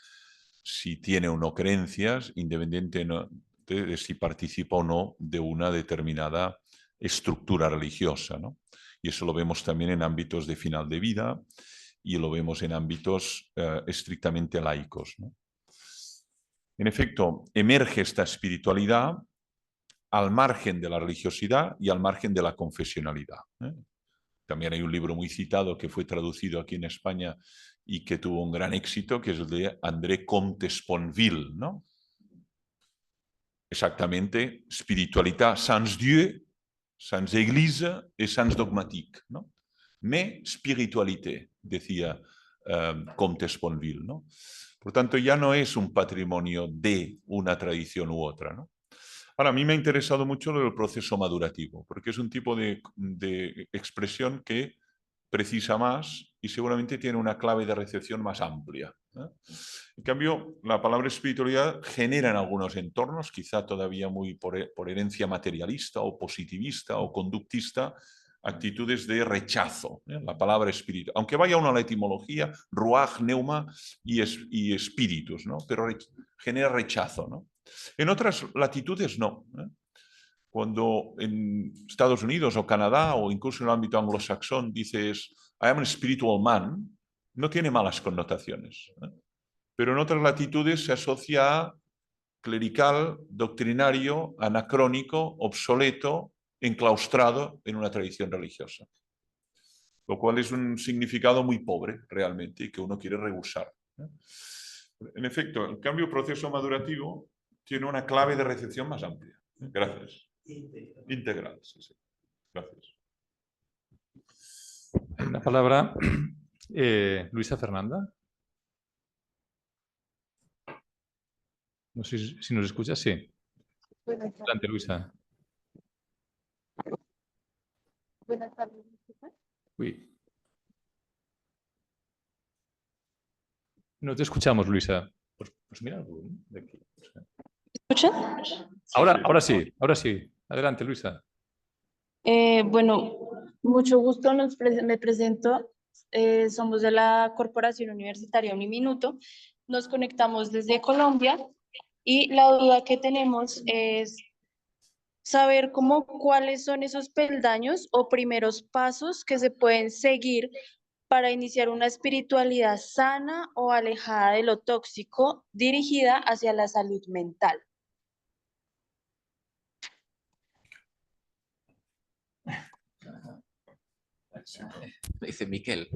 si tiene o no creencias, independientemente de si participa o no de una determinada estructura religiosa, ¿no? Y eso lo vemos también en ámbitos de final de vida y lo vemos en ámbitos estrictamente laicos, ¿no? En efecto, emerge esta espiritualidad al margen de la religiosidad y al margen de la confesionalidad, ¿eh? También hay un libro muy citado que fue traducido aquí en España y que tuvo un gran éxito, que es el de André Comte Sponville, ¿no? Exactamente, spiritualité sans Dieu, sans Église et sans dogmatique, ¿no? Mais spiritualité, decía Comte Sponville, ¿no? Por tanto, ya no es un patrimonio de una tradición u otra, ¿no? Ahora, a mí me ha interesado mucho el proceso madurativo, porque es un tipo de expresión que precisa más y seguramente tiene una clave de recepción más amplia, ¿eh? En cambio, la palabra espiritualidad genera en algunos entornos, quizá todavía muy por herencia materialista o positivista o conductista, actitudes de rechazo, ¿eh? La palabra espíritu, aunque vaya una a la etimología, ruach, neuma y espíritus, ¿no? Pero genera rechazo, ¿no? En otras latitudes no, ¿eh? Cuando en Estados Unidos o Canadá o incluso en el ámbito anglosaxón dices I am a spiritual man, no tiene malas connotaciones, ¿eh? Pero en otras latitudes se asocia a clerical, doctrinario, anacrónico, obsoleto, enclaustrado en una tradición religiosa. Lo cual es un significado muy pobre realmente y que uno quiere rehusar, ¿eh? En efecto, el cambio proceso madurativo tiene una clave de recepción más amplia. Gracias. Integral, sí, sí. Gracias. Una palabra, Luisa Fernanda. No sé si nos escuchas, sí. Adelante, Luisa. Buenas tardes. Uy. No te escuchamos, Luisa. Pues mira el volumen de aquí. ¿Escuchan? Ahora sí. Adelante, Luisa. Bueno, mucho gusto, me presento. Somos de la Corporación Universitaria Uniminuto. Nos conectamos desde Colombia y la duda que tenemos es saber cuáles son esos peldaños o primeros pasos que se pueden seguir para iniciar una espiritualidad sana o alejada de lo tóxico, dirigida hacia la salud mental. Dice Miquel.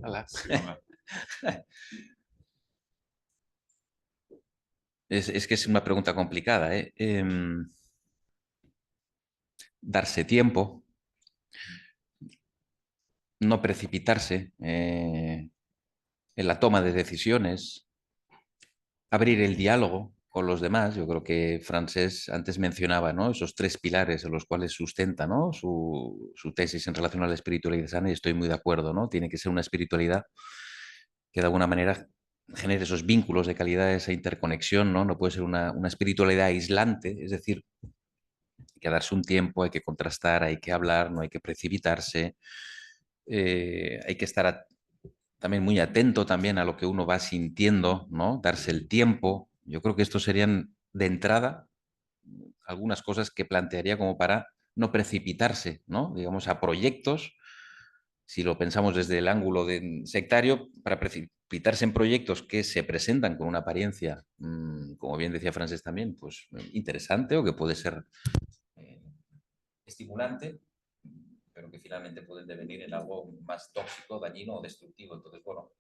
Es que es una pregunta complicada, ¿eh? Darse tiempo, no precipitarse en la toma de decisiones, abrir el diálogo con los demás. Yo creo que Francés antes mencionaba, ¿no?, esos 3 pilares en los cuales sustenta, ¿no?, su tesis en relación a la espiritualidad sana, y estoy muy de acuerdo, ¿no? Tiene que ser una espiritualidad que de alguna manera genere esos vínculos de calidad, esa interconexión, ¿no? No puede ser una espiritualidad aislante, es decir, hay que darse un tiempo, hay que contrastar, hay que hablar, no hay que precipitarse, hay que estar también muy atento también a lo que uno va sintiendo, ¿no? Darse el tiempo. Yo creo que estos serían de entrada algunas cosas que plantearía como para no precipitarse, ¿no?, digamos, a proyectos. Si lo pensamos desde el ángulo sectario, para precipitarse en proyectos que se presentan con una apariencia, como bien decía Francés también, pues interesante o que puede ser estimulante, pero que finalmente pueden devenir en algo más tóxico, dañino o destructivo. Entonces, bueno,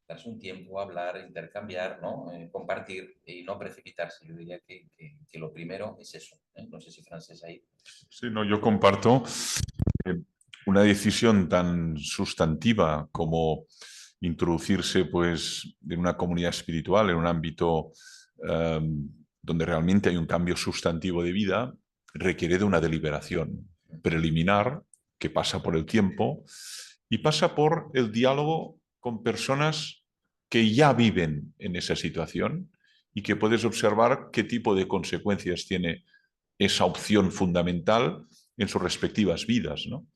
darse un tiempo, hablar, intercambiar, ¿no? Compartir y no precipitarse. Yo diría que lo primero es eso, ¿eh? No sé si Francés ahí. Sí, no, yo comparto una decisión tan sustantiva como introducirse, pues, en una comunidad espiritual, en un ámbito donde realmente hay un cambio sustantivo de vida, requiere de una deliberación preliminar que pasa por el tiempo y pasa por el diálogo con personas que ya viven en esa situación y que puedes observar qué tipo de consecuencias tiene esa opción fundamental en sus respectivas vidas, ¿no?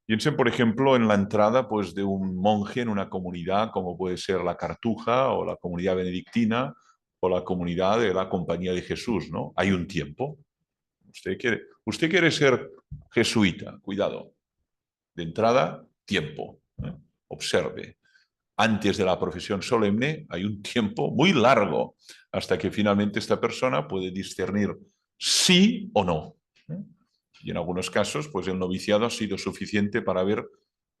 Piensen, por ejemplo, en la entrada pues, de un monje en una comunidad como puede ser la Cartuja o la comunidad benedictina o la comunidad de la Compañía de Jesús, ¿no? Hay un tiempo. Usted quiere ser jesuita, cuidado. De entrada, tiempo. Observe. Antes de la profesión solemne hay un tiempo muy largo hasta que finalmente esta persona puede discernir sí o no. Y en algunos casos, pues el noviciado ha sido suficiente para ver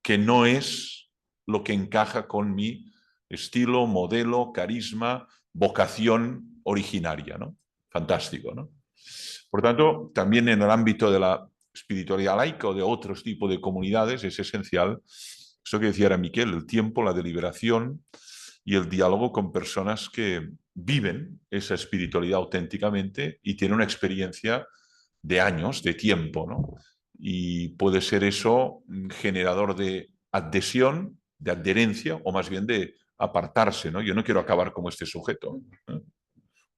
que no es lo que encaja con mi estilo, modelo, carisma, vocación originaria, ¿no? Fantástico, ¿no? Por tanto, también en el ámbito de la espiritualidad laica o de otros tipos de comunidades es esencial esto que decía ahora Miquel, el tiempo, la deliberación y el diálogo con personas que viven esa espiritualidad auténticamente y tienen una experiencia de años, de tiempo, ¿no? Y puede ser eso generador de adhesión, de adherencia o más bien de apartarse, ¿no? Yo no quiero acabar como este sujeto, ¿eh?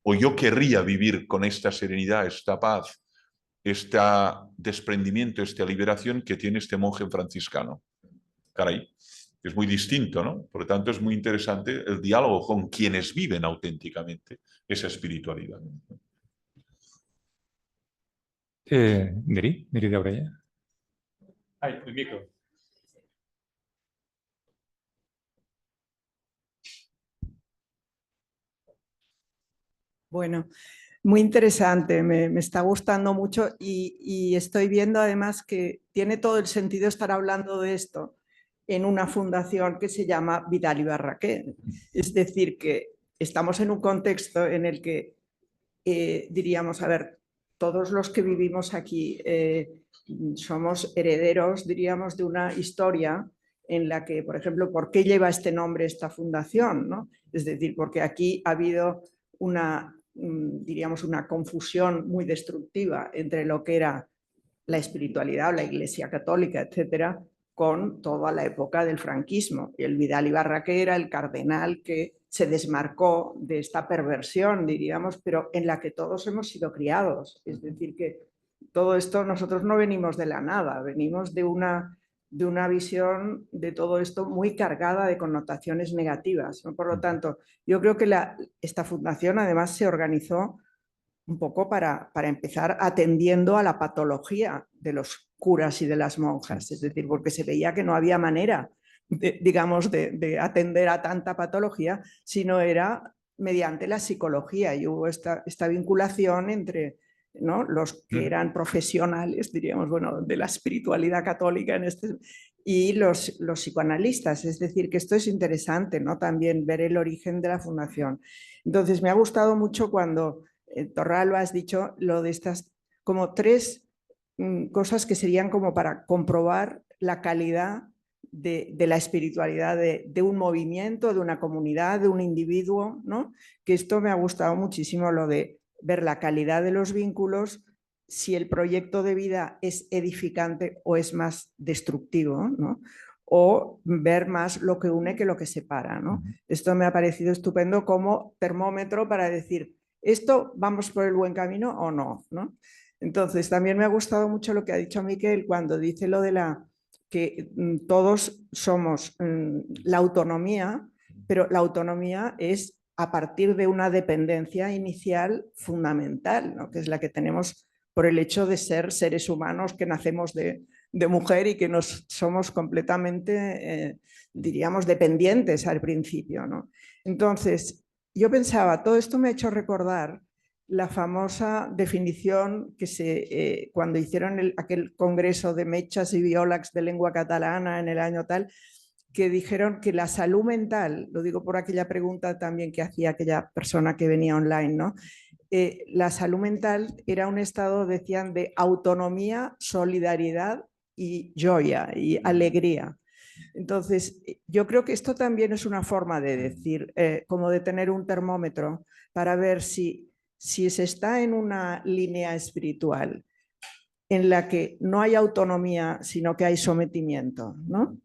O yo querría vivir con esta serenidad, esta paz, este desprendimiento, esta liberación que tiene este monje franciscano. Caray, es muy distinto, ¿no? Por lo tanto, es muy interesante el diálogo con quienes viven auténticamente esa espiritualidad. Neri de Aurella. Ay, el micro. Bueno, muy interesante, me está gustando mucho y estoy viendo además que tiene todo el sentido estar hablando de esto en una fundación que se llama Vidal y Barraquer. Es decir, que estamos en un contexto en el que diríamos, a ver, todos los que vivimos aquí somos herederos, diríamos, de una historia en la que, por ejemplo, ¿por qué lleva este nombre esta fundación? ¿No? Es decir, porque aquí ha habido diríamos, una confusión muy destructiva entre lo que era la espiritualidad o la Iglesia Católica, etcétera, con toda la época del franquismo. Y el Vidal y Barraquer era el cardenal que se desmarcó de esta perversión, diríamos, pero en la que todos hemos sido criados. Es decir, que todo esto nosotros no venimos de la nada, venimos de una visión de todo esto muy cargada de connotaciones negativas, ¿no? Por lo tanto, yo creo que esta fundación además se organizó un poco para empezar atendiendo a la patología de los curas y de las monjas, es decir, porque se veía que no había manera, digamos, de atender a tanta patología, sino era mediante la psicología, y hubo esta vinculación entre, ¿no?, los que eran profesionales, diríamos, bueno, de la espiritualidad católica y los psicoanalistas. Es decir, que esto es interesante, ¿no?, también ver el origen de la fundación. Entonces, me ha gustado mucho cuando Torralba has dicho lo de estas como tres cosas que serían como para comprobar la calidad de la espiritualidad de un movimiento, de una comunidad, de un individuo, ¿no? Que esto me ha gustado muchísimo, lo de ver la calidad de los vínculos, si el proyecto de vida es edificante o es más destructivo, ¿no? O ver más lo que une que lo que separa, ¿no? Esto me ha parecido estupendo como termómetro para decir, ¿esto vamos por el buen camino o no? ¿No? Entonces, también me ha gustado mucho lo que ha dicho Miquel cuando dice lo de que todos somos la autonomía, pero la autonomía es a partir de una dependencia inicial fundamental, ¿no?, que es la que tenemos por el hecho de ser seres humanos que nacemos de mujer y que somos completamente, diríamos, dependientes al principio, ¿no? Entonces, yo pensaba, todo esto me ha hecho recordar la famosa definición que cuando hicieron aquel congreso de metges y biòlegs de lengua catalana en el año tal, que dijeron que la salud mental, lo digo por aquella pregunta también que hacía aquella persona que venía online, ¿no? La salud mental era un estado, decían, de autonomía, solidaridad y joya y alegría. Entonces, yo creo que esto también es una forma de decir, como de tener un termómetro para ver si se está en una línea espiritual en la que no hay autonomía, sino que hay sometimiento, ¿no?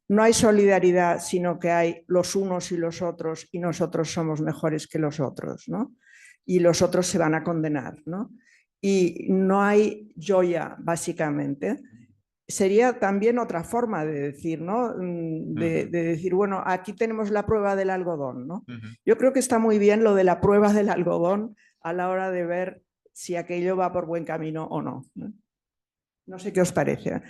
No hay solidaridad, sino que hay los unos y los otros, y nosotros somos mejores que los otros, ¿no? Y los otros se van a condenar, ¿no? Y no hay joya, básicamente, sería también otra forma de decir, ¿no? De decir, bueno, aquí tenemos la prueba del algodón, ¿no? Yo creo que está muy bien lo de la prueba del algodón a la hora de ver si aquello va por buen camino o no. No sé qué os parece.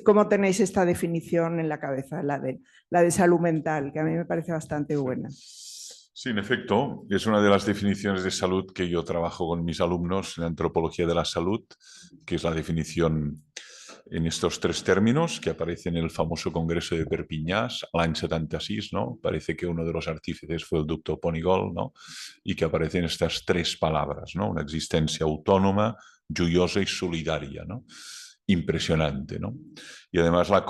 ¿Cómo tenéis esta definición en la cabeza, la de salud mental, que a mí me parece bastante buena? Sí, en efecto, es una de las definiciones de salud que yo trabajo con mis alumnos en antropología de la salud, que es la definición en estos 3 términos que aparecen en el famoso Congreso de Perpinyà, l'any 76, ¿no? Parece que uno de los artífices fue el doctor Ponigol, ¿no? Y que aparecen estas 3 palabras, ¿no? Una existencia autónoma, joyosa y solidaria, ¿no? Impresionante, ¿no? Y además la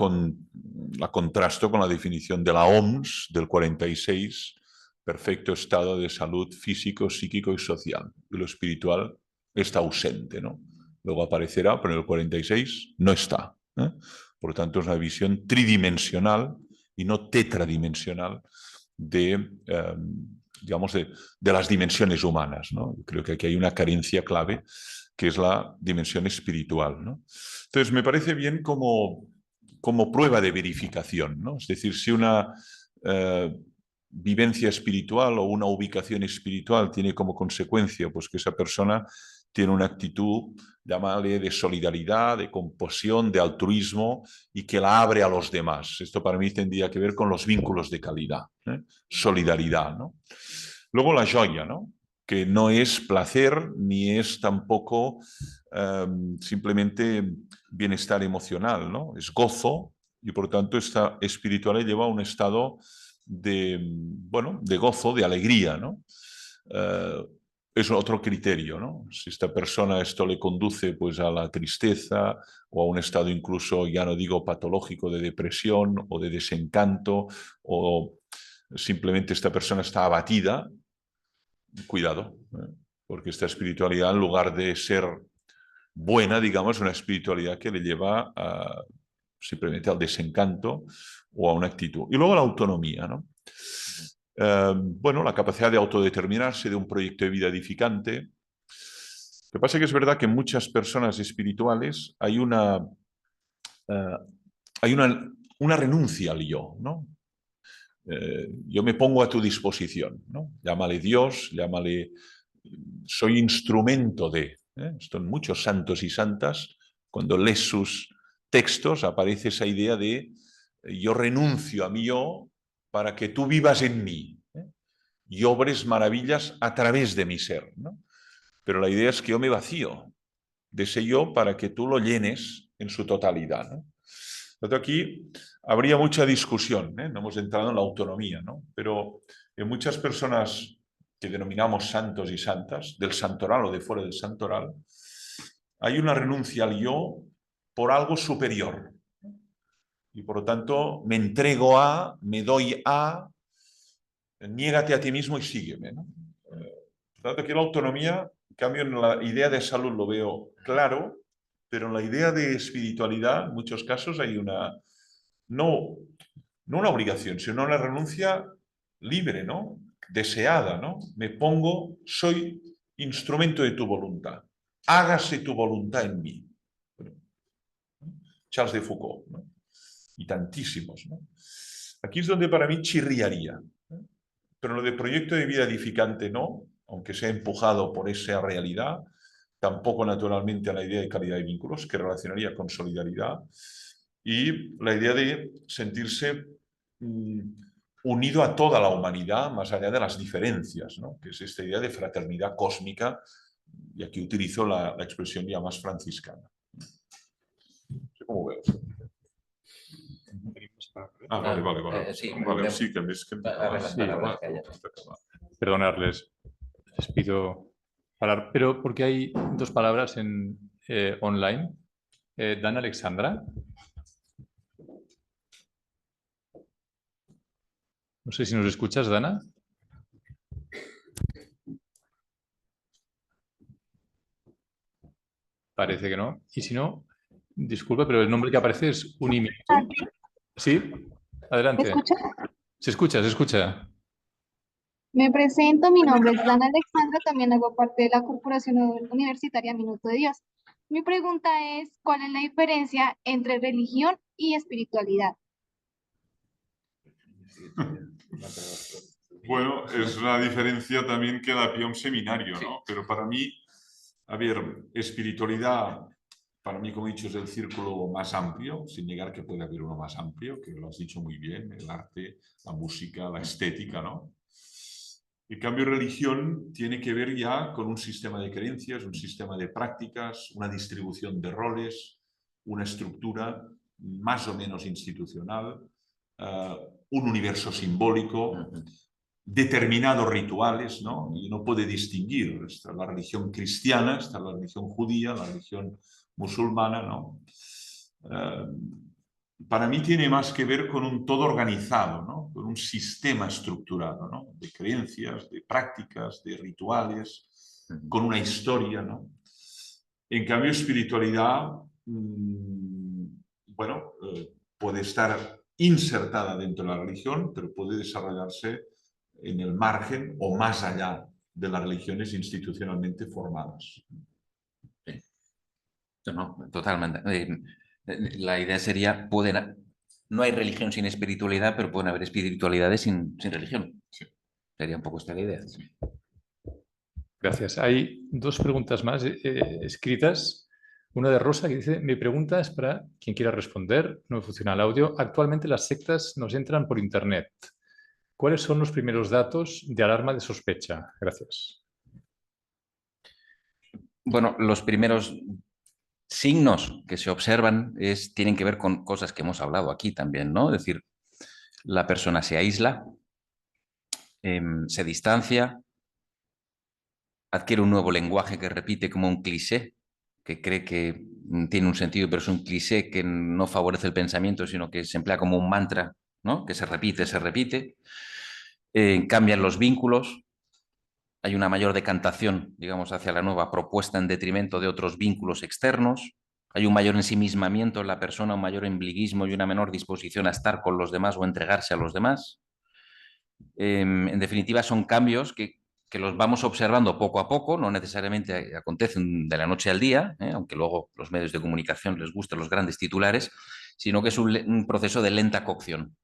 contrasto con la definición de la OMS del 46, perfecto estado de salud físico, psíquico y social. Y lo espiritual está ausente, ¿no? Luego aparecerá, pero en el 46 no está, ¿eh? Por lo tanto, es una visión tridimensional y no tetradimensional de, digamos, de las dimensiones humanas, ¿no? Creo que aquí hay una carencia clave, que es la dimensión espiritual, ¿no? Entonces, me parece bien como prueba de verificación, ¿no? Es decir, si una vivencia espiritual o una ubicación espiritual tiene como consecuencia pues, que esa persona tiene una actitud, llámale, de solidaridad, de compasión, de altruismo y que la abre a los demás. Esto para mí tendría que ver con los vínculos de calidad, ¿eh? Solidaridad, ¿no? Luego la joya, ¿no? Que no es placer ni es tampoco simplemente bienestar emocional, ¿no? Es gozo y por tanto esta espiritualidad lleva a un estado de, bueno, de gozo, de alegría, ¿no? Es otro criterio, ¿no? Si esta persona esto le conduce pues a la tristeza o a un estado incluso, ya no digo patológico, de depresión o de desencanto, o simplemente esta persona está abatida, cuidado, porque esta espiritualidad, en lugar de ser buena, digamos, es una espiritualidad que le lleva simplemente al desencanto o a una actitud. Y luego la autonomía, ¿no? Bueno, la capacidad de autodeterminarse, de un proyecto de vida edificante. Lo que pasa es que es verdad que en muchas personas espirituales hay una renuncia al yo, ¿no? Yo me pongo a tu disposición, ¿no? Llámale Dios, llámale, soy instrumento de. Esto en muchos santos y santas, cuando lees sus textos, aparece esa idea de yo renuncio a mi yo para que tú vivas en mí, y obres maravillas a través de mi ser, ¿no? Pero la idea es que yo me vacío de ese yo para que tú lo llenes en su totalidad, ¿no? Entonces aquí habría mucha discusión, ¿eh? No hemos entrado en la autonomía, ¿no? Pero en muchas personas que denominamos santos y santas, del santoral o de fuera del santoral, hay una renuncia al yo por algo superior. Y por lo tanto me entrego a, me doy a, niégate a ti mismo y sígueme, ¿no? Por tanto, aquí la autonomía, en cambio en la idea de salud lo veo claro, pero en la idea de espiritualidad, en muchos casos hay una, no una obligación, sino una renuncia libre, ¿no? Deseada, ¿no? Me pongo, soy instrumento de tu voluntad. Hágase tu voluntad en mí. Charles de Foucault, ¿no? Y tantísimos, ¿no? Aquí es donde para mí chirriaría, ¿no? Pero lo de proyecto de vida edificante no, aunque sea empujado por esa realidad, tampoco naturalmente a la idea de calidad de vínculos, que relacionaría con solidaridad, y la idea de sentirse unido a toda la humanidad, más allá de las diferencias, ¿no? Que es esta idea de fraternidad cósmica, y aquí utilizo la expresión ya más franciscana. No sé cómo veo. Vale. Sí, Vale, sí, que es que... Perdonarles, les pido hablar, pero porque hay 2 palabras en online. Dan Alexandra. No sé si nos escuchas, Dana. Parece que no. Y si no, disculpa, pero el nombre que aparece es Uniminuto. ¿Sí? Adelante. ¿Me escucha? Se escucha, se escucha. Me presento, mi nombre es Dana Alexandra, también hago parte de la Corporación Universitaria Minuto de Dios. Mi pregunta es, ¿cuál es la diferencia entre religión y espiritualidad? Bueno, es una diferencia también que da pie a un seminario, ¿no? Pero para mí, a ver, espiritualidad, para mí, como he dicho, es el círculo más amplio, sin negar que puede haber uno más amplio, que lo has dicho muy bien, el arte, la música, la estética, ¿no? En cambio, religión tiene que ver ya con un sistema de creencias, un sistema de prácticas, una distribución de roles, una estructura más o menos institucional, un universo simbólico, determinados rituales, ¿no? Y uno puede distinguir, está la religión cristiana, está la religión judía, la religión musulmana, ¿no? Para mí tiene más que ver con un todo organizado, ¿no? Con un sistema estructurado, ¿no? De creencias, de prácticas, de rituales, con una historia, ¿no? En cambio, espiritualidad, bueno, puede estar insertada dentro de la religión, pero puede desarrollarse en el margen o más allá de las religiones institucionalmente formadas. Sí. No, totalmente. La idea sería, no hay religión sin espiritualidad, pero pueden haber espiritualidades sin religión. Sí. Sería un poco esta la idea. Gracias. Hay dos preguntas más escritas. Una de Rosa que dice, mi pregunta es para quien quiera responder, no me funciona el audio. Actualmente las sectas nos entran por internet. ¿Cuáles son los primeros datos de alarma de sospecha? Gracias. Bueno, los primeros signos que se observan tienen que ver con cosas que hemos hablado aquí también, ¿no? Es decir, la persona se aísla, se distancia, adquiere un nuevo lenguaje que repite como un cliché, que cree que tiene un sentido, pero es un cliché que no favorece el pensamiento, sino que se emplea como un mantra, ¿no? Que se repite, se repite. Cambian los vínculos, hay una mayor decantación, digamos, hacia la nueva propuesta en detrimento de otros vínculos externos, hay un mayor ensimismamiento en la persona, un mayor ombliguismo y una menor disposición a estar con los demás o entregarse a los demás. En definitiva, son cambios que los vamos observando poco a poco, no necesariamente acontecen de la noche al día, aunque luego los medios de comunicación les gusten los grandes titulares, sino que es un proceso de lenta cocción,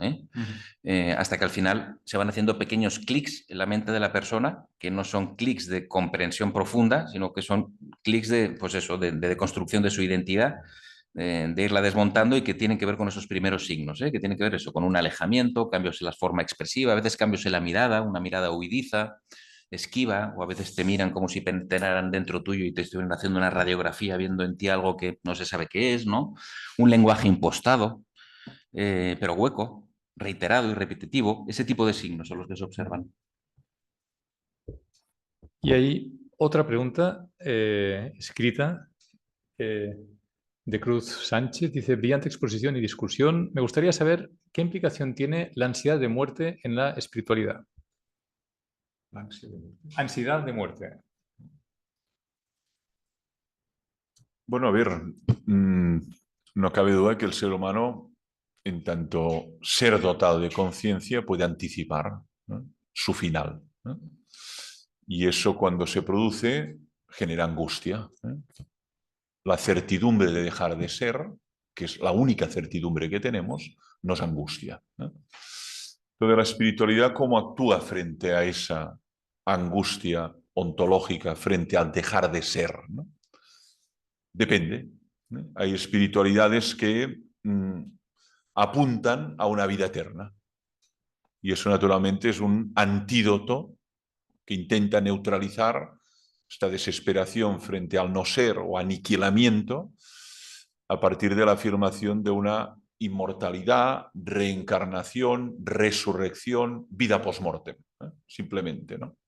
hasta que al final se van haciendo pequeños clics en la mente de la persona, que no son clics de comprensión profunda, sino que son clics de, pues eso, de construcción de su identidad, de irla desmontando y que tienen que ver con esos primeros signos, que tienen que ver eso, con un alejamiento, cambios en la forma expresiva, a veces cambios en la mirada, una mirada huidiza, esquiva, o a veces te miran como si penetraran dentro tuyo y te estuvieran haciendo una radiografía viendo en ti algo que no se sabe qué es, ¿no? Un lenguaje impostado, pero hueco, reiterado y repetitivo. Ese tipo de signos son los que se observan. Y hay otra pregunta escrita de Cruz Sánchez. Dice, brillante exposición y discusión. Me gustaría saber qué implicación tiene la ansiedad de muerte en la espiritualidad. Ansiedad de muerte. Bueno, a ver, no cabe duda que el ser humano, en tanto ser dotado de conciencia, puede anticipar, ¿no?, su final, ¿no? Y eso, cuando se produce, genera angustia, ¿eh? La certidumbre de dejar de ser, que es la única certidumbre que tenemos, nos angustia, ¿eh? Entonces, la espiritualidad, ¿cómo actúa frente a esa angustia ontológica, frente al dejar de ser, ¿no? Depende, ¿eh? Hay espiritualidades que apuntan a una vida eterna. Y eso, naturalmente, es un antídoto que intenta neutralizar esta desesperación frente al no ser o aniquilamiento a partir de la afirmación de una inmortalidad, reencarnación, resurrección, vida post-mortem, ¿eh? Simplemente, ¿no?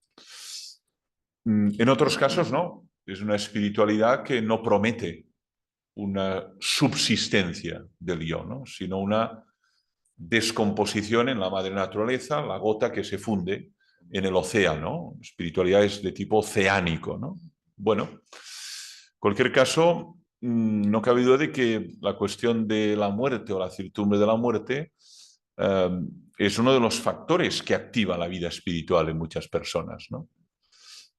En otros casos no, es una espiritualidad que no promete una subsistencia del yo, ¿no?, sino una descomposición en la madre naturaleza, la gota que se funde en el océano. Espiritualidad es de tipo oceánico, ¿no? Bueno, en cualquier caso, no cabe duda de que la cuestión de la muerte o la certidumbre de la muerte es uno de los factores que activa la vida espiritual en muchas personas, ¿no?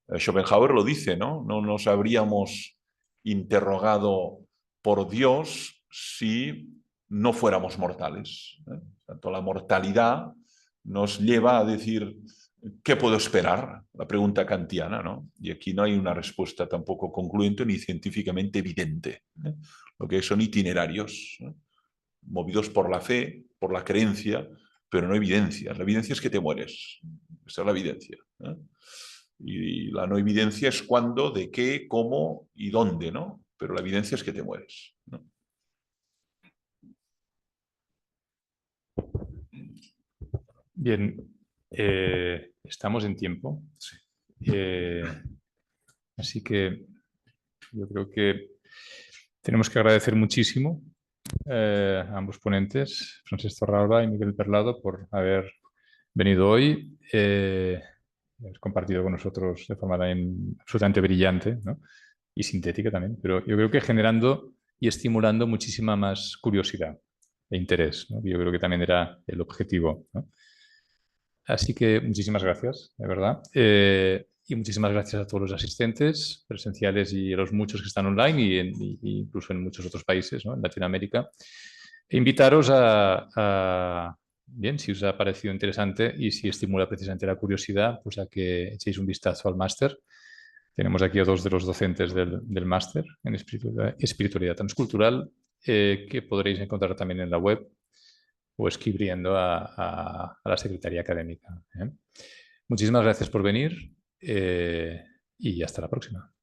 Schopenhauer lo dice, ¿no? No nos habríamos interrogado por Dios si no fuéramos mortales. Tanto la mortalidad nos lleva a decir, ¿qué puedo esperar? La pregunta kantiana, ¿no? Y aquí no hay una respuesta tampoco concluyente ni científicamente evidente. Lo que son itinerarios, movidos por la fe, por la creencia, pero no evidencia. La evidencia es que te mueres. Esa es la evidencia. Y la no evidencia es cuándo, de qué, cómo y dónde, ¿no? Pero la evidencia es que te mueres, ¿no? Bien, estamos en tiempo. Así que yo creo que tenemos que agradecer muchísimo a ambos ponentes, Francesc Torralba y Miguel Perlado, por haber venido hoy, haber compartido con nosotros de forma también absolutamente brillante, ¿no? Y sintética también, pero yo creo que generando y estimulando muchísima más curiosidad e interés, ¿no? Yo creo que también era el objetivo, ¿no? Así que muchísimas gracias, de verdad. Y muchísimas gracias a todos los asistentes presenciales y a los muchos que están online y incluso en muchos otros países, ¿no? En Latinoamérica. E invitaros bien, si os ha parecido interesante y si estimula precisamente la curiosidad, pues a que echéis un vistazo al máster. Tenemos aquí a dos de los docentes del máster en espiritualidad transcultural, que podréis encontrar también en la web o escribiendo a la Secretaría Académica. Muchísimas gracias por venir y hasta la próxima.